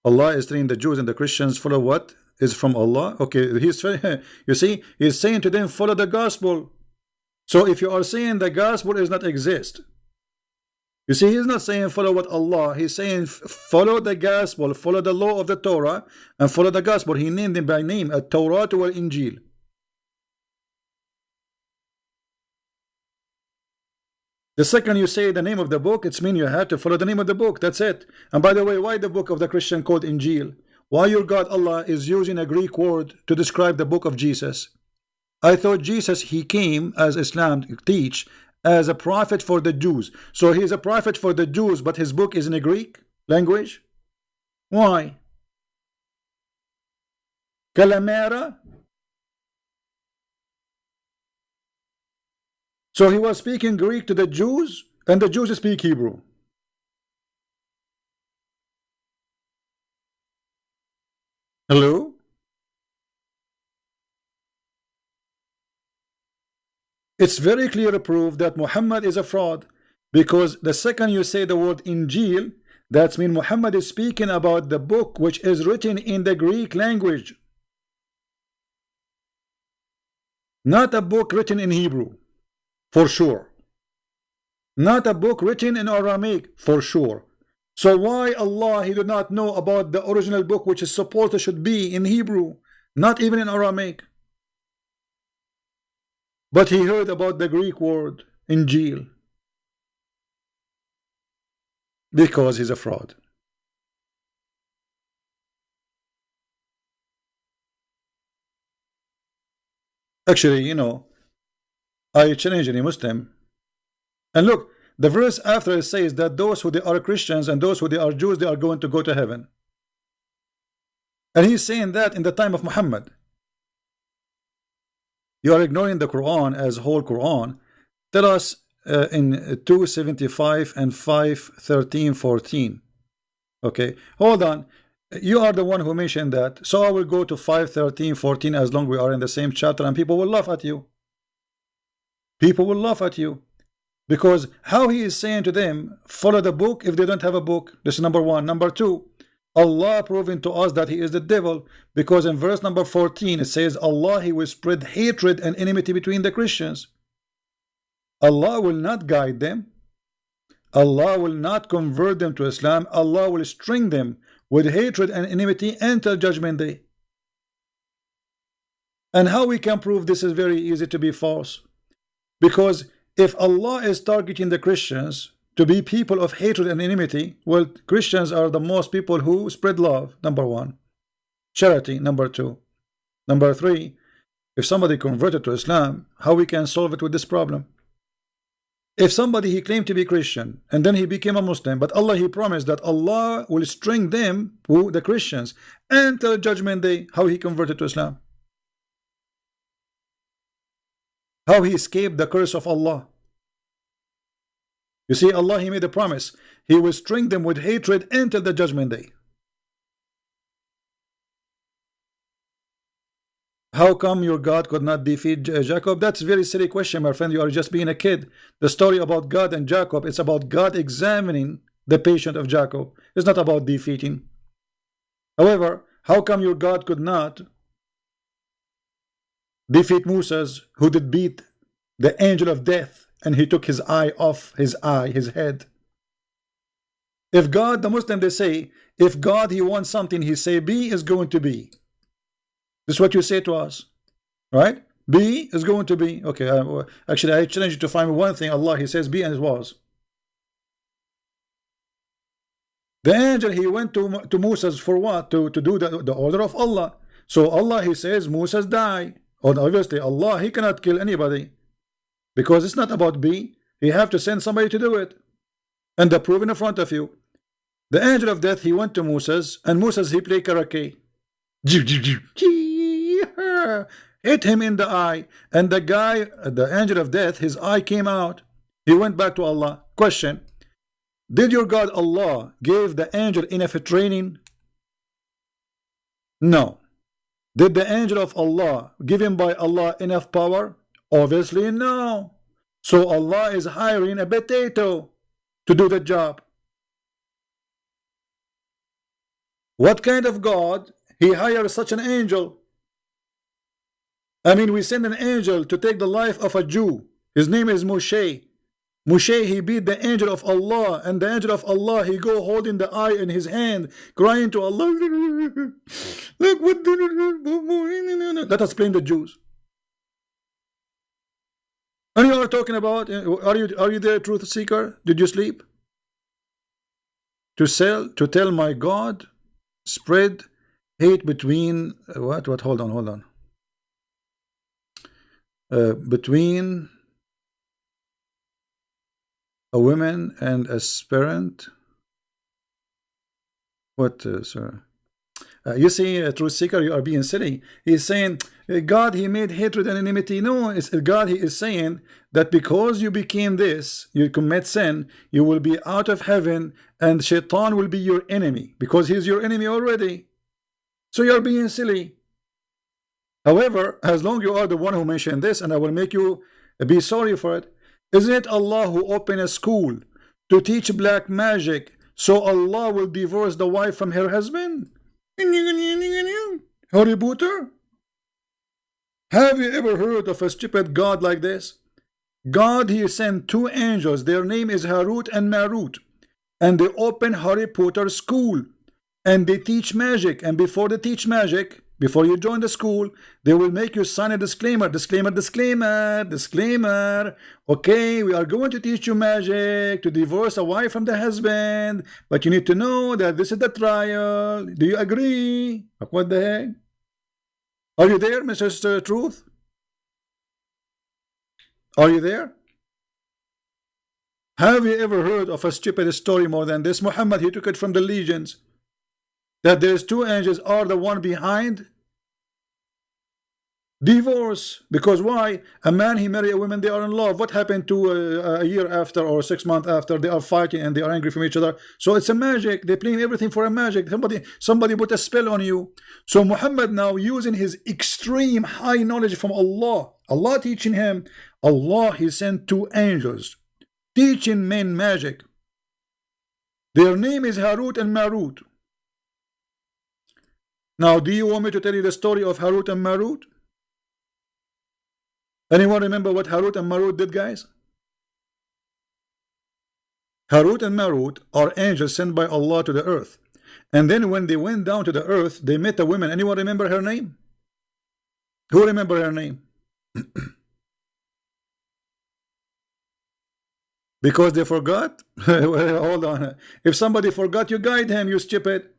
Allah is telling the Jews and the Christians follow what is from Allah. Okay, he's you see, he's saying to them follow the gospel. So if you are saying the gospel does not exist, you see, he's not saying follow what Allah, he's saying follow the gospel, follow the law of the Torah, and follow the gospel. He named them by name, a Torah to Injil. The second you say the name of the book, it's mean you have to follow the name of the book. That's it. And by the way, why the book of the Christian called Injil? Why your God Allah is using a Greek word to describe the book of Jesus? I thought Jesus, he came, as Islam teach, as a prophet for the Jews. So he is a prophet for the Jews, but his book is in a Greek language? Why? Calamera? So he was speaking Greek to the Jews, and the Jews speak Hebrew. Hello? It's very clear proof that Muhammad is a fraud, because the second you say the word Injil, that means Muhammad is speaking about the book which is written in the Greek language, not a book written in Hebrew, for sure, not a book written in Aramaic, for sure. So why Allah, he did not know about the original book which is supposed to should be in Hebrew, not even in Aramaic? But he heard about the Greek word Injil, because he's a fraud. Actually, you know, I challenge any Muslim, and look, the verse after it says that those who they are Christians and those who they are Jews, they are going to go to heaven. And he's saying that in the time of Muhammad. You are ignoring the Quran as whole Quran. Tell us in 275 and 5:13-14. Okay, hold on. You are the one who mentioned that. So I will go to 5:13-14 as long we are in the same chapter, and people will laugh at you. People will laugh at you. Because how he is saying to them, follow the book if they don't have a book. This is number one. Number two, Allah proving to us that he is the devil, because in verse number 14 it says Allah, he will spread hatred and enmity between the Christians. Allah will not guide them. Allah will not convert them to Islam. Allah will string them with hatred and enmity until judgment day. And how we can prove this is very easy to be false? Because if Allah is targeting the Christians to be people of hatred and enmity, well, Christians are the most people who spread love, number one. Charity, number two. Number three, if somebody converted to Islam, how we can solve it with this problem? If somebody, he claimed to be Christian and then he became a Muslim, but Allah, he promised that Allah will string them, who, the Christians, until judgment day, how he converted to Islam? How he escaped the curse of Allah? You see, Allah, he made a promise. He will string them with hatred until the judgment day. How come your God could not defeat Jacob? That's a very silly question, my friend. You are just being a kid. The story about God and Jacob, it's about God examining the patience of Jacob. It's not about defeating. However, how come your God could not defeat Moses, who did beat the angel of death, and he took his eye off his head? If God, the Muslim, they say, if God, he wants something, he say B is going to be. This is what you say to us, right? B is going to be. Okay, actually, I challenge you to find me one thing. Allah, he says B, and it was. The angel, he went to Moses for what? To do the order of Allah. So Allah, he says, Moses die. Or obviously, Allah, he cannot kill anybody. Because it's not about B. He have to send somebody to do it. And the proof in front of you. The angel of death, he went to Moses, and Moses, he played karaoke. Hit him in the eye, and the guy, the angel of death, his eye came out. He went back to Allah. Question: did your God Allah give the angel enough training? No. Did the angel of Allah, given by Allah, enough power? Obviously no. So Allah is hiring a potato to do the job. What kind of God he hires such an angel? I mean, we send an angel to take the life of a Jew. His name is Moshe. Moshe, he beat the angel of Allah, and the angel of Allah, he go holding the eye in his hand, crying to Allah. Look what. Let us blame the Jews. And you are talking about, are you there, truth seeker? Did you sleep? To tell my God, spread hate between what? Hold on. Between a woman and a parent. What, sir? You see, truth seeker, you are being silly. He's saying God, he made hatred and enmity. No, it's God, he is saying that because you became this, you commit sin, you will be out of heaven, and Shaitan will be your enemy because he's your enemy already. So you are being silly. However, as long you are the one who mentioned this, and I will make you be sorry for it, isn't it Allah who opened a school to teach black magic so Allah will divorce the wife from her husband? Harry Potter? Have you ever heard of a stupid God like this? God, he sent two angels, their name is Harut and Marut, and they open Harry Potter school, and they teach magic, and before they teach magic, before you join the school, they will make you sign a disclaimer. Okay, we are going to teach you magic to divorce a wife from the husband, but you need to know that this is the trial. Do you agree? What the heck? Are you there, Mr. Truth? Are you there? Have you ever heard of a stupid story more than this? Muhammad, he took it from the legions. That there's two angels are the one behind divorce. Because why? A man, he marry a woman, they are in love. What happened to a year after or 6 months after? They are fighting and they are angry from each other. So it's a magic. They blame everything for a magic. Somebody put a spell on you. So Muhammad now, using his extreme high knowledge from Allah, Allah teaching him, Allah, he sent two angels teaching men magic. Their name is Harut and Marut. Now, do you want me to tell you the story of Harut and Marut? Anyone remember what Harut and Marut did, guys? Harut and Marut are angels sent by Allah to the earth. And then when they went down to the earth, they met a woman. Anyone remember her name? Who remember her name? Because they forgot? Hold on. If somebody forgot, you guide him, you stupid.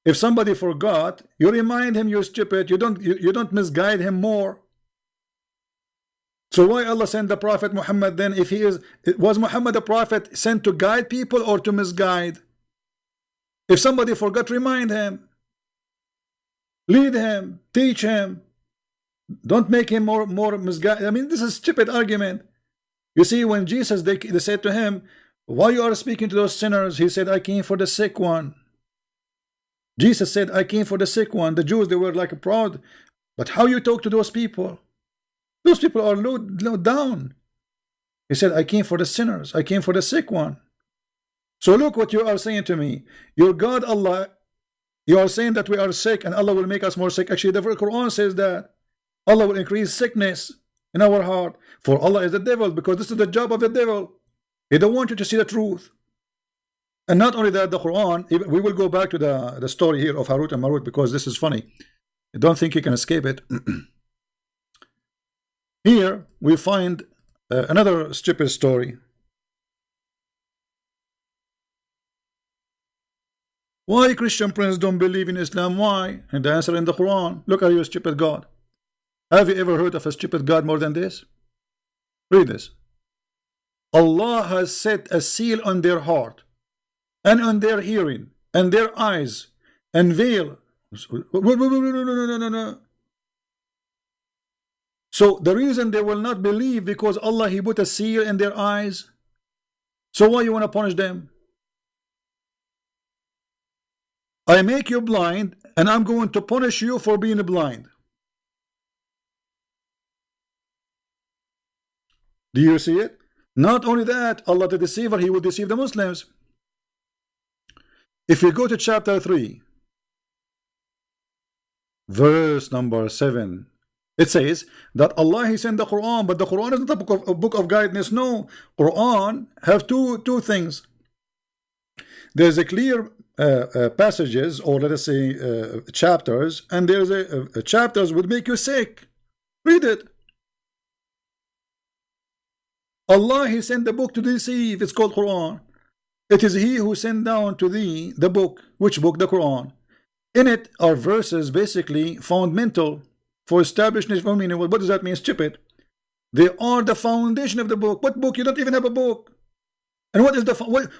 If somebody forgot, you remind him, you stupid. You don't misguide him more. So why Allah sent the Prophet Muhammad then? If was Muhammad a prophet sent to guide people or to misguide? If somebody forgot, remind him, lead him, teach him. Don't make him more misguided. I mean, this is a stupid argument. You see, when Jesus, they said to him, why you are speaking to those sinners? He said, I came for the sick one. Jesus said, I came for the sick one. The Jews, they were like proud. But how you talk to those people? Those people are low down. He said, I came for the sinners. I came for the sick one. So look what you are saying to me. Your God, Allah, you are saying that we are sick and Allah will make us more sick. Actually, the Quran says that Allah will increase sickness in our heart. For Allah is the devil, because this is the job of the devil. He don't want you to see the truth. And not only that, the Quran, we will go back to the story here of Harut and Marut, because this is funny. I don't think you can escape it. Here we find another stupid story. Why Christian prince don't believe in Islam? Why? And the answer in the Quran. Look at your stupid God. Have you ever heard of a stupid God more than this? Read this. Allah has set a seal on their heart and on their hearing and their eyes and veil. No. So the reason they will not believe, because Allah, He put a seal in their eyes. So why you want to punish them? I make you blind and I'm going to punish you for being blind. Do you see it? Not only that, Allah the deceiver, He will deceive the Muslims. If you go to chapter 3, verse number 7, it says that Allah, He sent the Quran, but the Quran is not a book of guidance. No, Quran have two things. There's a clear passages, or let us say chapters, and there's a chapters would make you sick. Read it. Allah, He sent the book to deceive. It's called Quran. It is He who sent down to thee the book. Which book? The Quran. In it are verses basically fundamental for establishing for meaning. What does that mean? Stupid. They are the foundation of the book. What book? You don't even have a book. And what is the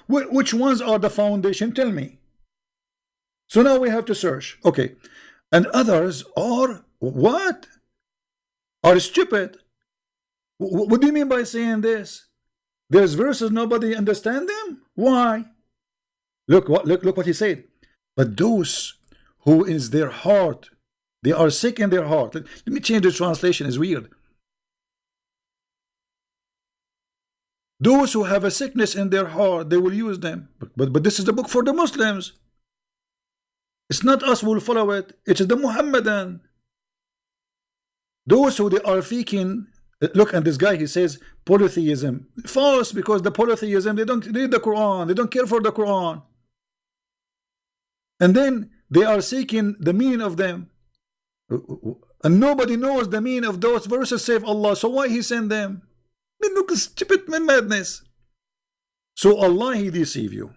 which ones are the foundation? Tell me. So now we have to search. Okay. And others are what? Are stupid. What do you mean by saying this? There's verses nobody understand them? Why? Look what he said. But those who is their heart, they are sick in their heart. Let me change the translation. It's weird. Those who have a sickness in their heart, they will use them. But this is the book for the Muslims. It's not us who will follow it. It is the Muhammadan. Those who they are seeking. Look, and this guy, he says polytheism. False, because the polytheism, they don't read the Quran. They don't care for the Quran. And then they are seeking the meaning of them. And nobody knows the meaning of those verses save Allah. So why He send them? I mean, look, stupid madness. So Allah, He deceive you.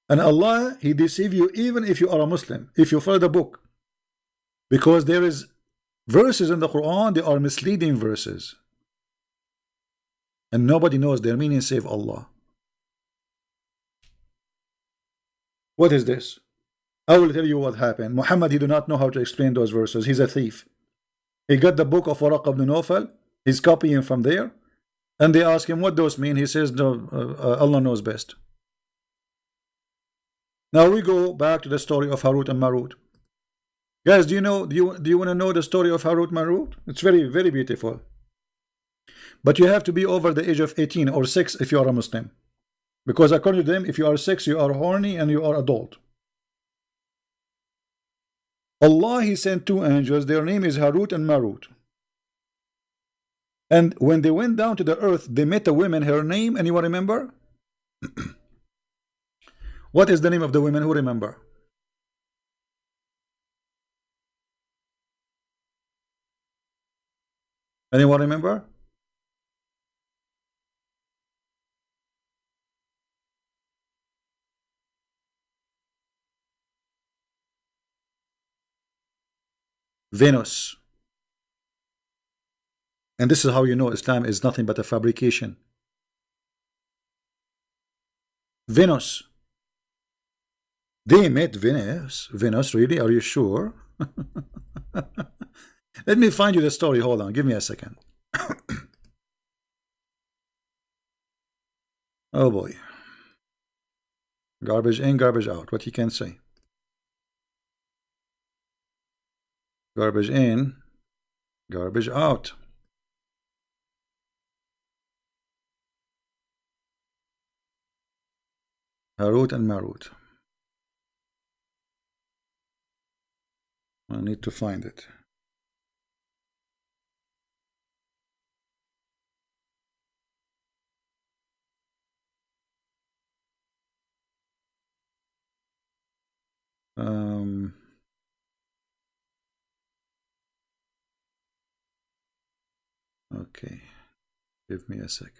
And Allah, He deceive you even if you are a Muslim, if you follow the book. Because there is verses in the Quran, they are misleading verses. And nobody knows their meaning save Allah. What is this? I will tell you what happened. Muhammad, he do not know how to explain those verses. He's a thief. He got the book of Waraq ibn Nawfal. He's copying from there. And they ask him what those mean. He says, no, Allah knows best. Now we go back to the story of Harut and Marut. Guys, do you want to know the story of Harut and Marut? It's very, very beautiful. But you have to be over the age of 18 or 6 if you are a Muslim. Because according to them, if you are 6, you are horny and you are adult. Allah, He sent 2 angels. Their name is Harut and Marut. And when they went down to the earth, they met a woman. Her name, anyone remember? What is the name of the women? Who remember? Anyone remember? Venus. And this is how you know Islam is nothing but a fabrication. Venus. They met Venus. Venus, really? Are you sure? Let me find you the story. Hold on. Give me a second. Oh boy. Garbage in, garbage out. What you can say. Garbage in, garbage out. Harut and Marut. I need to find it. Okay, give me a second.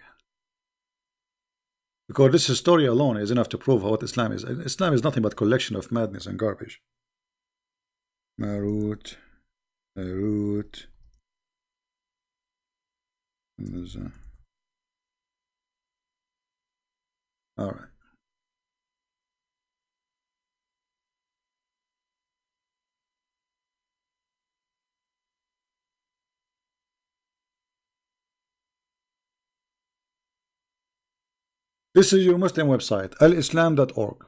Because this story alone is enough to prove what Islam is. Islam is nothing but collection of madness and garbage. Marut, Harut. All right. This is your Muslim website, alislam.org.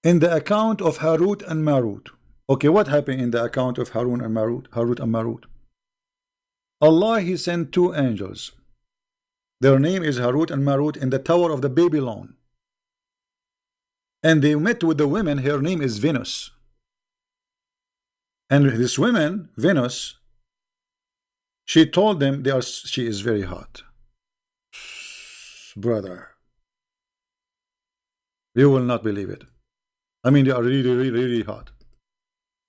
In the account of Harut and Marut. Okay, what happened in the account of Harun and Marut? Harut and Marut. Allah, He sent two angels. Their name is Harut and Marut in the Tower of the Babylon. And they met with the women. Her name is Venus. And this woman, Venus, she told them she is very hot. Brother, you will not believe it. I mean, they are really, really, really hot.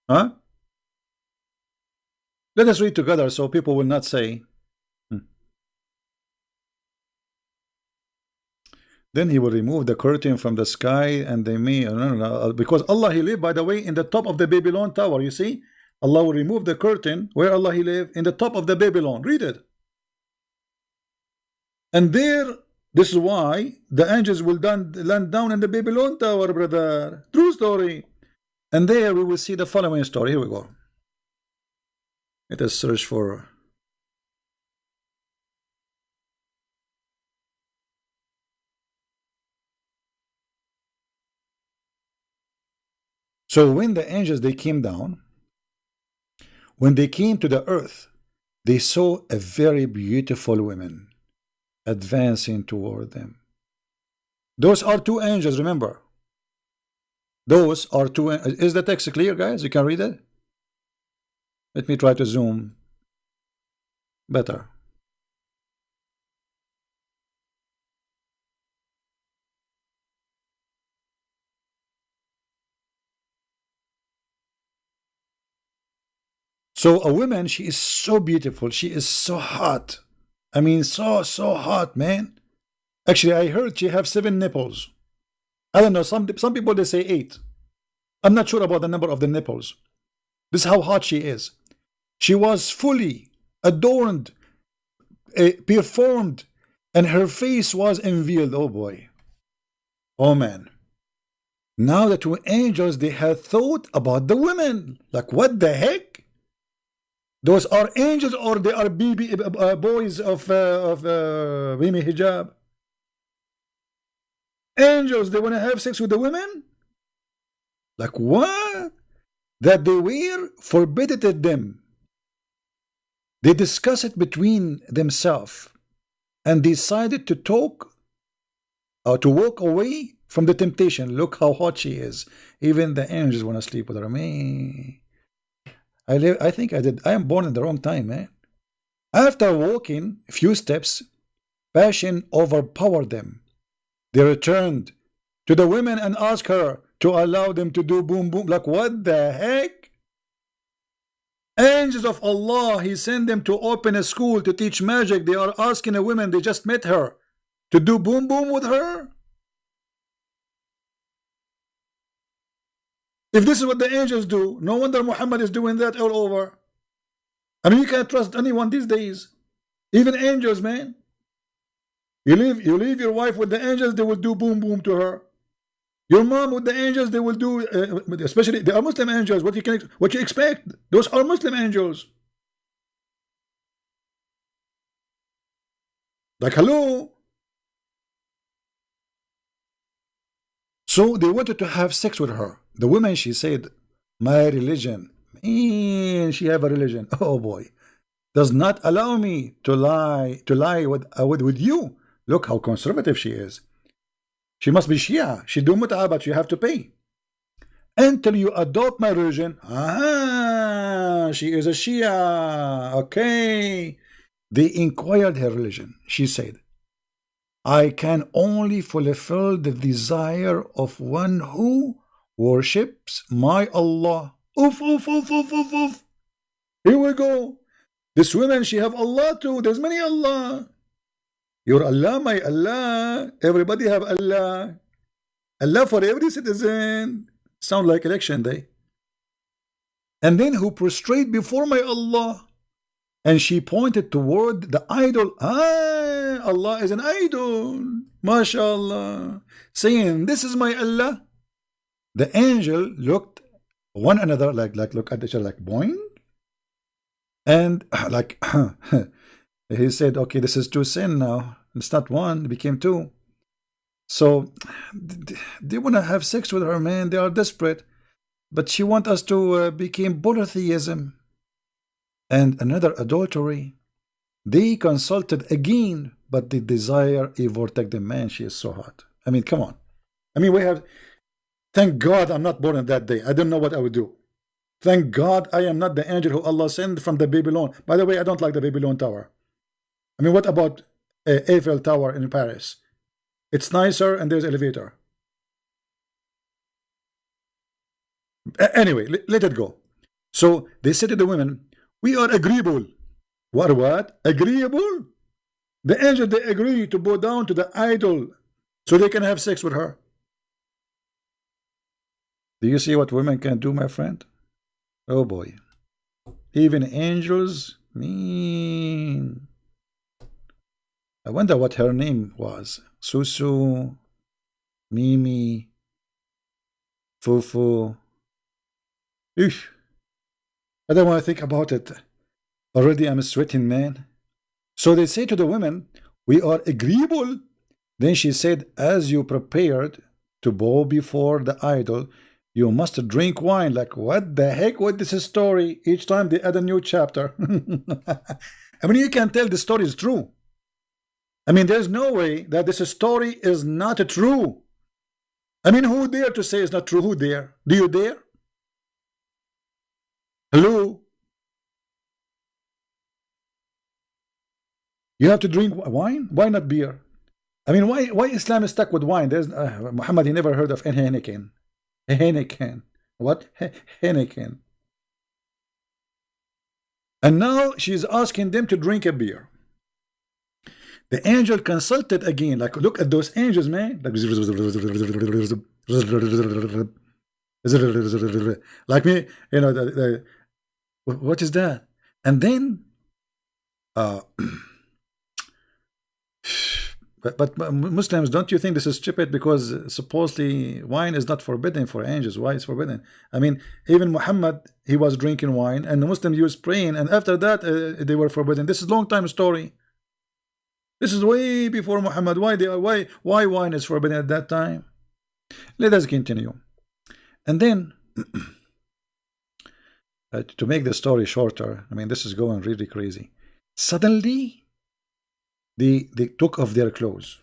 Huh? Let us read together so people will not say. Then He will remove the curtain from the sky, and they may, because Allah, He lived, by the way, in the top of the Babylon tower. You see, Allah will remove the curtain. Where Allah, He lived? In the top of the Babylon. Read it. And there, this is why the angels will land down in the Babylon tower, brother. True story. And there we will see the following story. Here we go. Let us search for. So when the angels, they came down, when they came to the earth, they saw a very beautiful woman advancing toward them. Those are two angels, remember. Those are two. Is the text clear, guys? You can read it? Let me try to zoom better. So a woman, she is so beautiful. She is so hot. I mean, so hot, man. Actually, I heard she have 7 nipples. I don't know. Some people, they say 8. I'm not sure about the number of the nipples. This is how hot she is. She was fully adorned, performed, and her face was unveiled. Oh boy. Oh man. Now the two angels, they had thought about the women. Like, what the heck? Those are angels, or they are baby boys of women hijab? Angels, they want to have sex with the women? Like what? That they were forbidden them. They discussed it between themselves and decided to talk or to walk away from the temptation. Look how hot she is. Even the angels want to sleep with her. Me. I think I am born in the wrong time, man. After walking a few steps, passion overpowered them. They returned to the women and asked her to allow them to do boom boom. Like, what the heck? Angels of Allah, He sent them to open a school to teach magic. They are asking a woman, they just met her, to do boom boom with her? If this is what the angels do, no wonder Muhammad is doing that all over. I mean, you can't trust anyone these days. Even angels, man. You leave your wife with the angels, they will do boom boom to her. Your mom with the angels, they will do, especially they are Muslim angels. What you expect? Those are Muslim angels. Like, hello. So they wanted to have sex with her. The woman, she said, my religion, man, she have a religion. Oh boy, does not allow me to lie with you. Look how conservative she is. She must be Shia. She do mut'ah, but you have to pay. Until you adopt my religion, she is a Shia. Okay. They inquired her religion. She said, I can only fulfill the desire of one who worships my Allah. Oof, oof, oof, oof, oof, oof. Here we go. This woman, she have Allah too. There's many Allah. Your Allah, my Allah. Everybody have Allah. Allah for every citizen. Sound like election day. And then who prostrate before my Allah. And she pointed toward the idol. Allah is an idol. MashaAllah. Saying, this is my Allah. The angel looked one another like look at each other like boing. And like he said, okay, this is two sin now. It's not one, it became two. So they want to have sex with her, man. They are desperate. But she want us to become polytheism and another adultery. They consulted again, but the desire overtook the man. She is so hot. I mean, come on. I mean, we have. Thank God I'm not born in that day. I don't know what I would do. Thank God I am not the angel who Allah sent from the Babylon. By the way, I don't like the Babylon Tower. I mean, what about Eiffel Tower in Paris? It's nicer and there's elevator. Anyway, let it go. So they said to the women, we are agreeable. What? Agreeable? The angel, they agree to bow down to the idol so they can have sex with her. Do you see what women can do, my friend? Oh boy. Even angels, mean. I wonder what her name was. Susu, Mimi, Fufu. Eesh. I don't want to think about it. Already I'm sweating, man. So they say to the women, we are agreeable. Then she said, as you prepared to bow before the idol, you must drink wine. Like, what the heck? What is this story? Each time they add a new chapter. I mean, you can tell the story is true. I mean, there's no way that this story is not true. I mean, who dare to say it's not true? Who dare? Do you dare? Hello? You have to drink wine? Why not beer? I mean, why Islam is stuck with wine? There's Muhammad, he never heard of Heineken. Heineken. What? Heineken. And now she's asking them to drink a beer. The angel consulted again. Like, look at those angels, man. Like me, you know, what is that? And then but Muslims, don't you think this is stupid? Because supposedly wine is not forbidden for angels. Why is forbidden? I mean, even Muhammad, he was drinking wine, and the Muslims used praying, and after that they were forbidden. This is a long time story. This is way before Muhammad. Why wine is forbidden at that time? Let us continue. And then to make the story shorter, I mean, this is going really crazy. Suddenly they took off their clothes.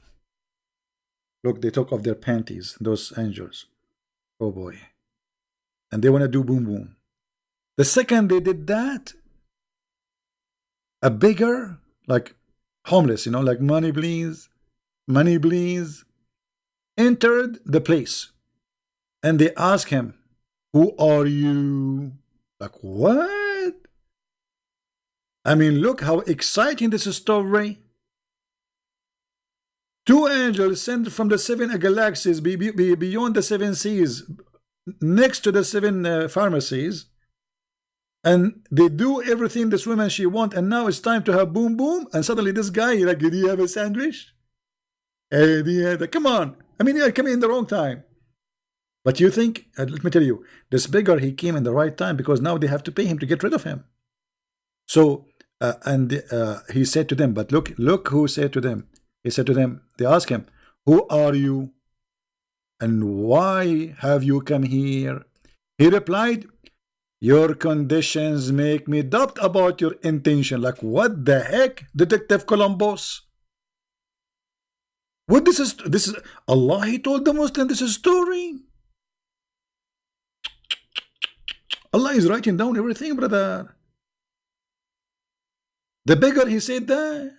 Look, they took off their panties, those angels. Oh boy. And they want to do boom boom. The second they did that, a beggar, like homeless, you know, like money please, money please. entered the place and they ask him, who are you? Like, what? I mean, look how exciting this story. Two angels sent from the seven galaxies beyond the seven seas, next to the seven pharmacies, and they do everything this woman she want, and now it's time to have boom boom, and suddenly this guy, like, do you have a sandwich? Come on. I mean, you're coming in the wrong time. But you think, let me tell you, this beggar, he came in the right time, because now they have to pay him to get rid of him. So, he said to them, but look who said to them. He said to them, they asked him, who are you? And why have you come here? He replied, your conditions make me doubt about your intention. Like, what the heck, Detective Columbus? What this is Allah, he told the Muslim this is story. Allah is writing down everything, brother. The beggar, he said that.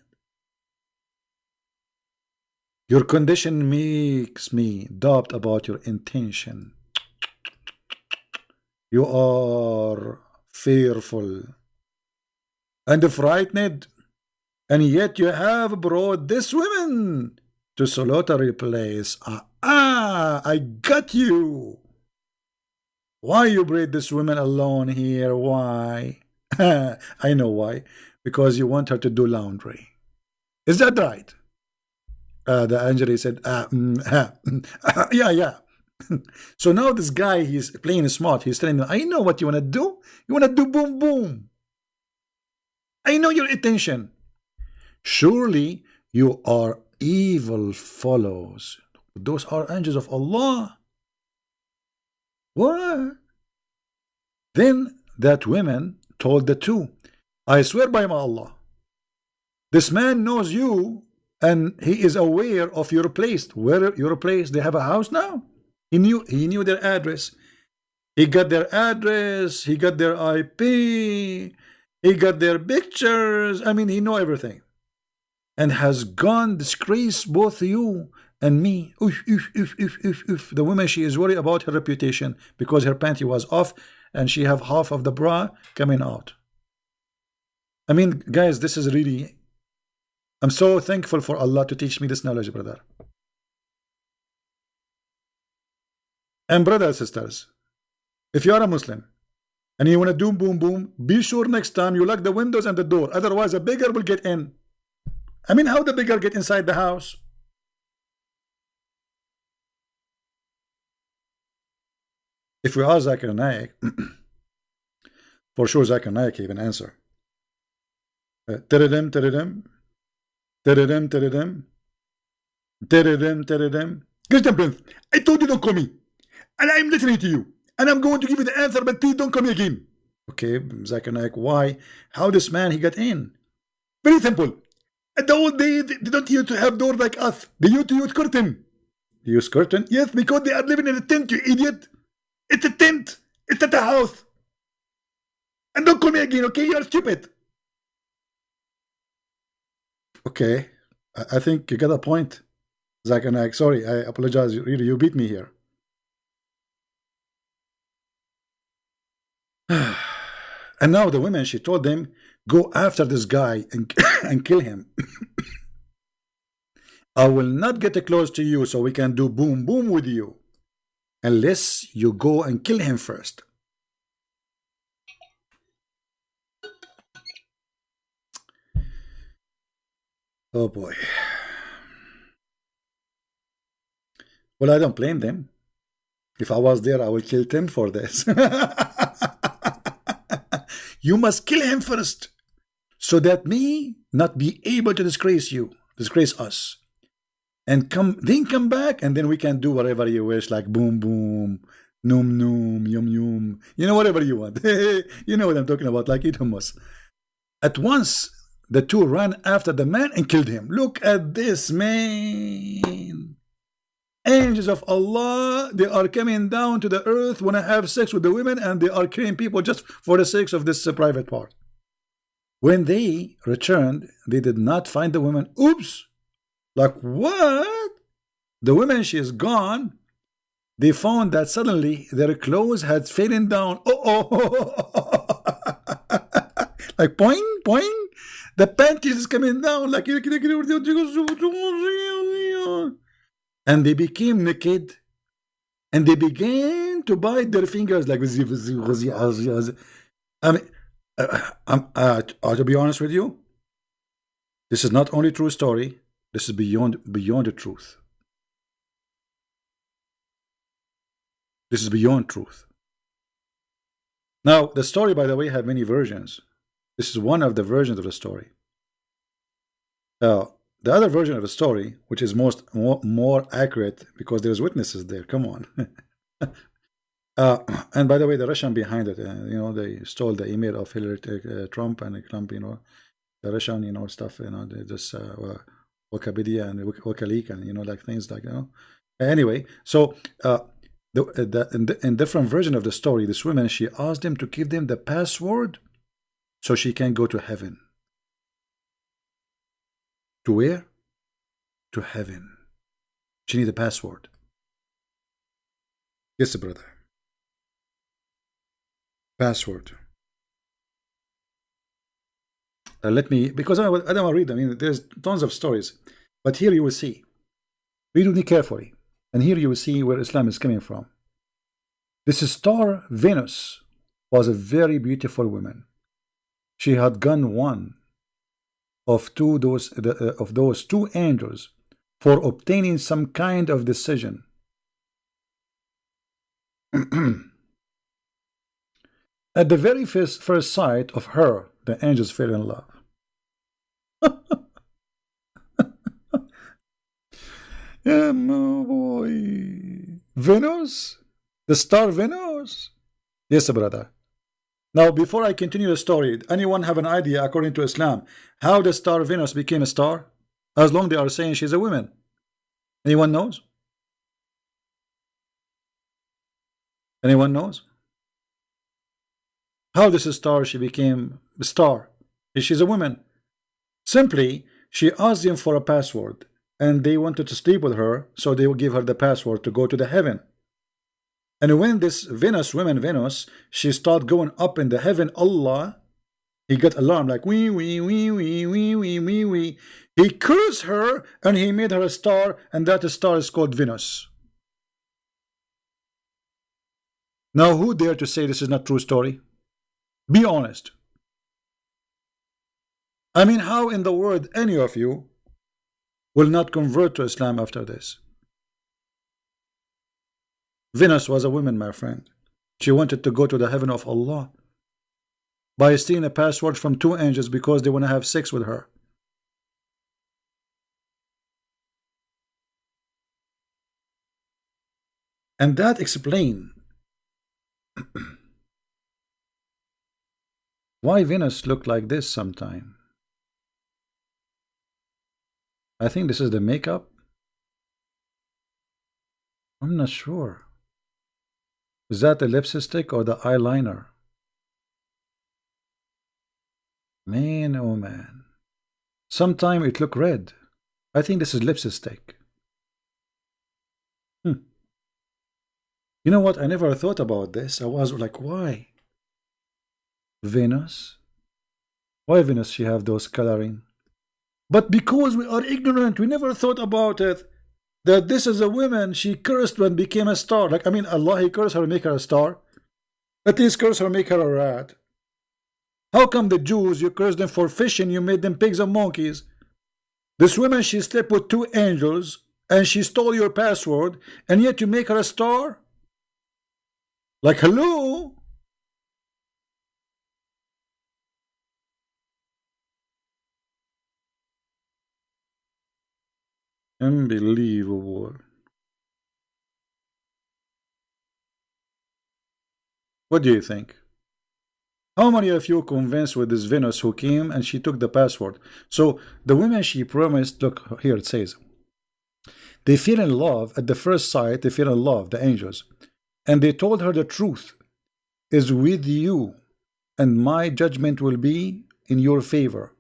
Your condition makes me doubt about your intention. You are fearful and frightened, and yet you have brought this woman to solitary place. I got you. Why you bring this woman alone here? Why? I know why. Because you want her to do laundry. Is that right? The angel, he said, yeah. So now this guy, he's playing smart. He's telling me, I know what you want to do. You want to do boom boom. I know your intention. Surely you are evil fellows. Those are angels of Allah. What? Then that woman told the two, I swear by my Allah, this man knows you, and he is aware of your place. Where your place? They have a house now. He knew their address. He got their address. He got their IP. He got their pictures. I mean, he know everything, and has gone disgrace both you and me. The woman, she is worried about her reputation because her panty was off, and she have half of the bra coming out. I mean, guys, this is really. I'm so thankful for Allah to teach me this knowledge, brother. And brothers and sisters, if you are a Muslim and you want to do boom boom, be sure next time you lock the windows and the door. Otherwise, a beggar will get in. I mean, how the beggar get inside the house? If we ask Zakir Naik, for sure Zakir Naik even answer. Teredem, teredem. Teredem, teredem. Teredem, teredem. Christian Prince, I told you don't call me. And I'm listening to you. And I'm going to give you the answer, but please don't call me again. Okay, Zakir Naik, why? How this man, he got in? Very simple. At the old day, they don't used to have doors like us. They used to use curtain. They use curtain? Yes, because they are living in a tent, you idiot. It's a tent. It's not a house. And don't call me again, okay? You're stupid. Okay, I think you got a point, Zakir Naik. Sorry, I apologize. Really, you beat me here. And now the woman, she told them, go after this guy and kill him. I will not get close to you so we can do boom boom with you unless you go and kill him first. Oh boy. Well, I don't blame them. If I was there, I would kill them for this. You must kill him first, so that me not be able to disgrace you, disgrace us, and then come back, and then we can do whatever you wish, like boom boom, noom noom, yum yum, you know, whatever you want. You know what I'm talking about, like eat hummus. At once, the two ran after the man and killed him. Look at this, man. Angels of Allah, they are coming down to the earth when I have sex with the women, and they are killing people just for the sake of this private part. When they returned, they did not find the women. Oops! Like what? The woman, she is gone. They found that suddenly their clothes had fallen down. Like poing, poing. The panties is coming down like, and they became naked, and they began to bite their fingers like. I mean, to be honest with you, this is not only true story. This is beyond the truth. This is beyond truth. Now, the story, by the way, have many versions. This is one of the versions of the story. The other version of the story, which is more accurate, because there's witnesses there. Come on. And by the way, the Russian behind it, you know, they stole the email of Hillary Trump and Trump, you know, the Russian, you know, stuff, you know, they just Wikipedia and WikiLeaks and, you know, like things like, you know. Anyway, so in different version of the story, this woman, she asked them to give them the password so she can go to heaven. To where? To heaven. She need a password. Yes, brother. Password. Let me, because I don't want to read them. I mean, there's tons of stories, but here you will see. Read with me carefully, and here you will see where Islam is coming from. This star Venus was a very beautiful woman. She had gone one of those two angels for obtaining some kind of decision. At the very first sight of her, the angels fell in love. Yeah, no boy. Venus? The star Venus? Yes, brother. Now, before I continue the story, anyone have an idea, according to Islam, how the star Venus became a star? As long as they are saying she's a woman. Anyone knows? Anyone knows? How this star she became a star? She's a woman. Simply, she asked them for a password, and they wanted to sleep with her, so they would give her the password to go to the heaven. And when this Venus, she started going up in the heaven, Allah, he got alarmed like wee wee wee wee wee wee wee wee. He cursed her and he made her a star, and that star is called Venus. Now, who dare to say this is not true story? Be honest. I mean, how in the world any of you will not convert to Islam after this? Venus was a woman, my friend. She wanted to go to the heaven of Allah by stealing a password from two angels because they want to have sex with her. And that explains why Venus looked like this sometime. I think this is the makeup. I'm not sure. Is that the lipstick or the eyeliner? Man, oh man. Sometime it looked red. I think this is lipstick. You know what? I never thought about this. I was like, why? Venus? Why Venus she have those coloring? But because we are ignorant, we never thought about it. That this is a woman, she cursed when became a star. Like, I mean, Allah, he cursed her, make her a star. At least curse her, make her a rat. How come the Jews, you cursed them for fishing, you made them pigs and monkeys? This woman, she slept with two angels, and she stole your password, and yet you make her a star? Like, hello? Unbelievable. What do you think? How many of you convinced with this Venus who came and she took the password? So the women she promised, look here it says, they fell in love at the first sight, they fell in love, the angels. And they told her the truth is with you, and my judgment will be in your favor.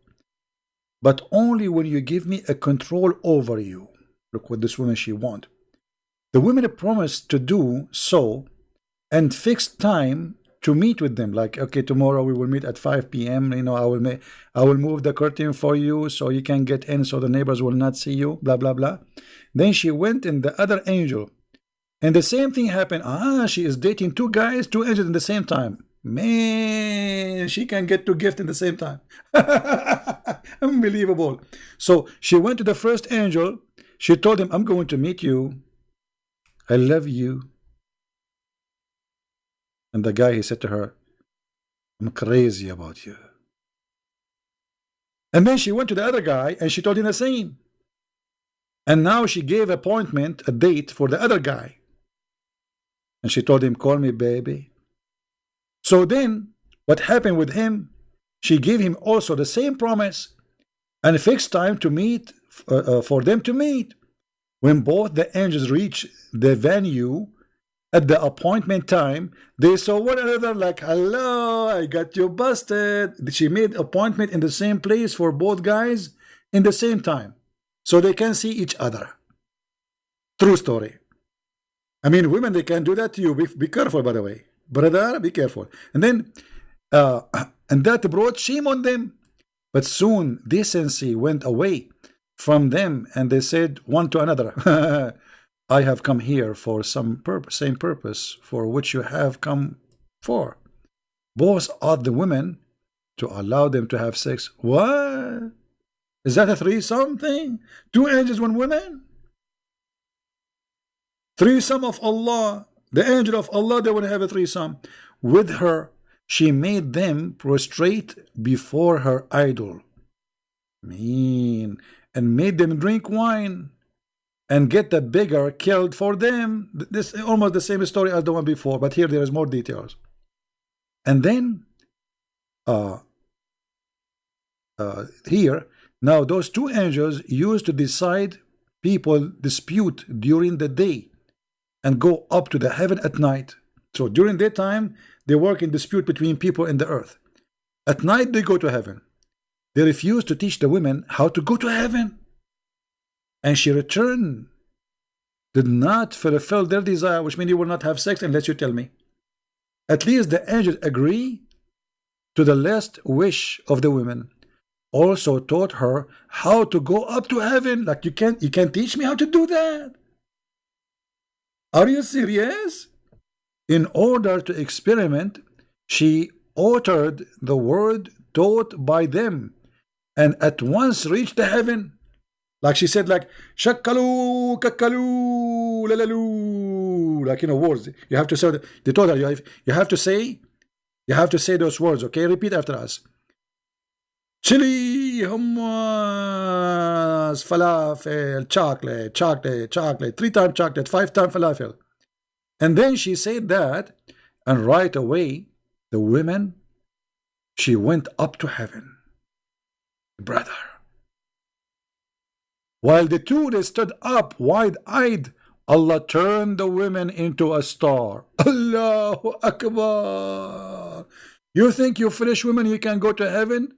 But only when you give me a control over you. Look what this woman she want. The women promised to do so and fixed time to meet with them. Like, okay, tomorrow we will meet at 5 p.m. You know, I will move the curtain for you so you can get in, so the neighbors will not see you. Blah blah blah. Then she went in the other angel, and the same thing happened. She is dating two guys, two angels at the same time. Man, she can get two gifts in the same time. Unbelievable. So she went to the first angel. She told him, I'm going to meet you. I love you. And the guy, he said to her, I'm crazy about you. And then she went to the other guy and she told him the same. And now she gave appointment, a date for the other guy. And she told him, call me baby. So then what happened with him? She gave him also the same promise and a fixed time to meet, for them to meet. When both the angels reached the venue at the appointment time, they saw one another like, hello, I got you busted. She made appointment in the same place for both guys in the same time, so they can see each other. True story. I mean, women, they can do that to you. Be careful, by the way. Brother, be careful. And then, and that brought shame on them. But soon decency went away from them, and they said one to another, I have come here for some same purpose for which you have come for. Both are the women to allow them to have sex. What? Is that a threesome thing? Two angels, one woman? Threesome of Allah. The angel of Allah, they would have a threesome. With her, she made them prostrate before her idol. Mean. And made them drink wine and get the beggar killed for them. This is almost the same story as the one before, but here there is more details. And then here, now those two angels used to decide people dispute during the day and go up to the heaven at night. So during daytime, they work in dispute between people in the earth. At night, they go to heaven. They refuse to teach the women how to go to heaven. And she returned, did not fulfill their desire, which means you will not have sex unless you tell me. At least the angels agree to the last wish of the women. Also taught her how to go up to heaven. Like, you can't teach me how to do that. Are you serious? In order to experiment, she uttered the word taught by them and at once reached the heaven. Like she said, like, shakalu, kakalu, lalalu, like, you know, words. You have to say, they told her, you have to say those words, okay? Repeat after us. Chili, hummus, falafel, chocolate, chocolate, chocolate, 3 times chocolate, 5 times falafel. And then she said that, and right away, the women, she went up to heaven. Brother. While the two, they stood up wide-eyed, Allah turned the women into a star. Allahu Akbar. You think you foolish women, you can go to heaven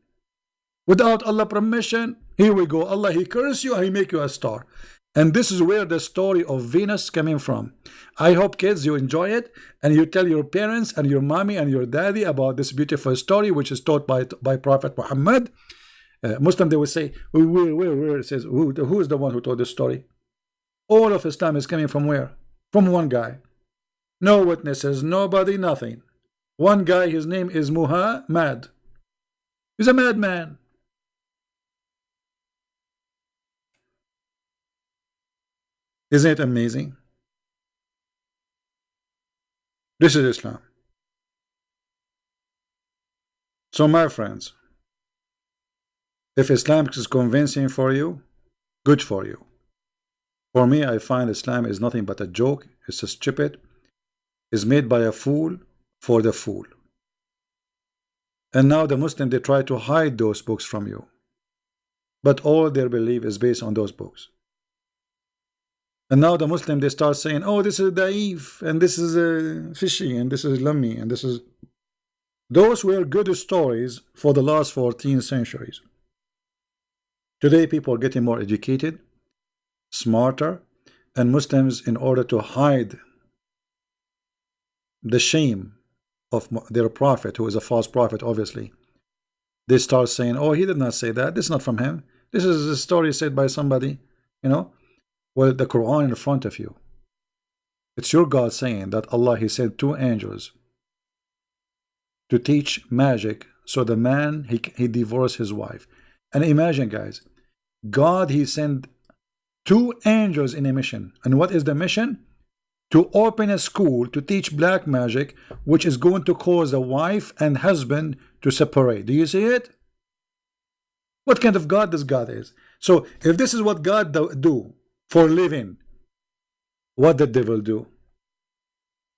without Allah permission? Here we go. Allah, He curse you, He make you a star. And this is where the story of Venus coming from. I hope, kids, you enjoy it, and you tell your parents and your mommy and your daddy about this beautiful story, which is taught by Prophet Muhammad. Muslim, they will say, where it says, who is the one who told this story? All of Islam is coming from where? From one guy. No witnesses, nobody, nothing. One guy, his name is Muhammad. He's a madman. Isn't it amazing? This is Islam. So, my friends, if Islam is convincing for you, good for you. For me, I find Islam is nothing but a joke. It's a stupid. It's made by a fool for the fool. And now the Muslims, they try to hide those books from you. But all their belief is based on those books. And now the Muslim, they start saying, oh, this is da'if, and this is fishy, and this is lummy, and this is... Those were good stories for the last 14 centuries. Today, people are getting more educated. smarter, and Muslims, in order to hide the shame of their prophet, who is a false prophet, obviously, they start saying, oh, he did not say that, this is not from him, this is a story said by somebody, you know. Well, the Quran in front of you, it's your God saying that Allah, he sent 2 angels to teach magic, so the man, he divorced his wife. And imagine, guys, God, he sent 2 angels in a mission. And what is the mission? To open a school to teach black magic, which is going to cause a wife and husband to separate. Do you see it? What kind of God this God is? So if this is what God do for a living, what the devil do?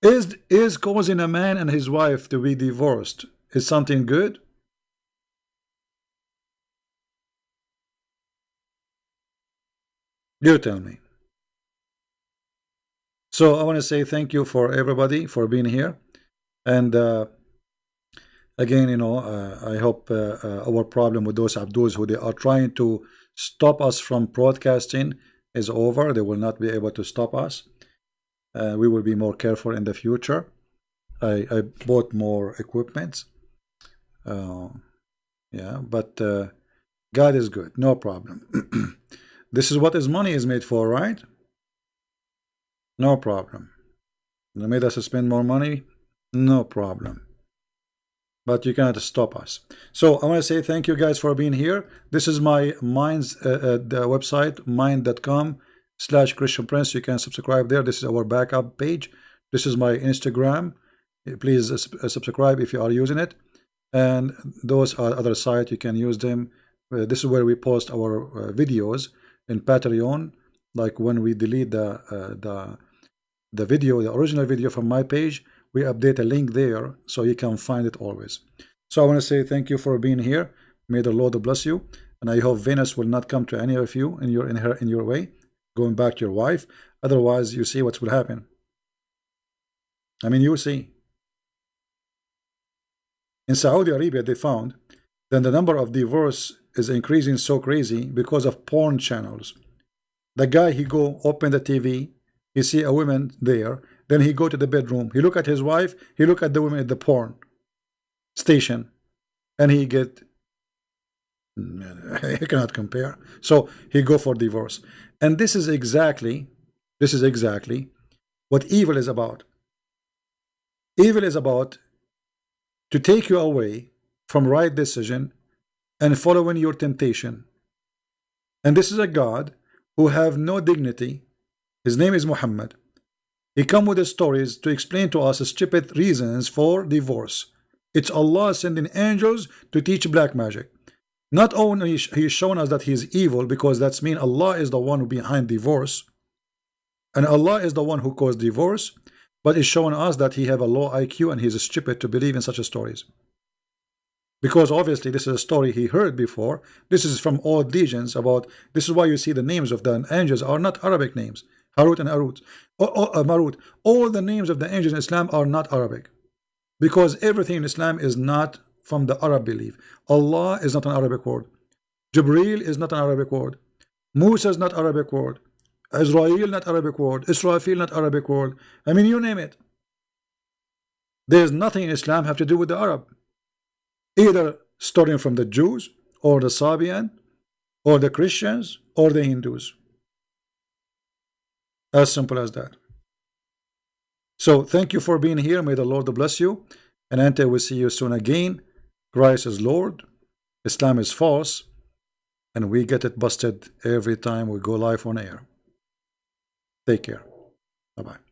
Is causing a man and his wife to be divorced is something good? You tell me. So I want to say thank you for everybody for being here, and again, you know, I hope our problem with those Abdus who they are trying to stop us from broadcasting is over. They will not be able to stop us. We will be more careful in the future. I bought more equipment. Yeah, but God is good, no problem. This is what his money is made for, right? No problem. They made us spend more money, no problem. But you cannot stop us. So I want to say thank you guys for being here. This is my Mind's the website, mind.com/Christian Prince. You can subscribe there. This is our backup page. This is my Instagram. Please subscribe if you are using it. And those are other sites, you can use them. This is where we post our videos in Patreon. Like when we delete the video, the original video from my page, we update a link there so you can find it always. So I want to say thank you for being here. May the Lord bless you, and I hope Venus will not come to any of you in your way, going back to your wife. Otherwise, you see what will happen. I mean, you see. In Saudi Arabia, they found that the number of divorce is increasing so crazy because of porn channels. The guy, he go open the TV, he see a woman there, then he go to the bedroom, he look at his wife, he look at the woman at the porn station, and he get, he cannot compare. So he go for divorce. And this is exactly what evil is about. Evil is about to take you away from right decision and following your temptation. And this is a God who have no dignity. His name is Muhammad. He come with the stories to explain to us stupid reasons for divorce. It's Allah sending angels to teach black magic. Not only he's shown us that he's evil, because that's mean Allah is the one behind divorce, and Allah is the one who caused divorce, but he's showing us that he have a low IQ and he's stupid to believe in such stories. Because obviously this is a story he heard before. This is from old legends about, this is why you see the names of the angels are not Arabic names. Harut and Marut. All the names of the angels in Islam are not Arabic. Because everything in Islam is not from the Arab belief. Allah is not an Arabic word. Jibreel is not an Arabic word. Musa is not Arabic word. Israel not Arabic word. Israfil not Arabic word. I mean, you name it. There's nothing in Islam have to do with the Arab. Either starting from the Jews or the Sabian or the Christians or the Hindus. As simple as that. So thank you for being here. May the Lord bless you. And until we see you soon again, Christ is Lord, Islam is false, and we get it busted every time we go live on air. Take care. Bye-bye.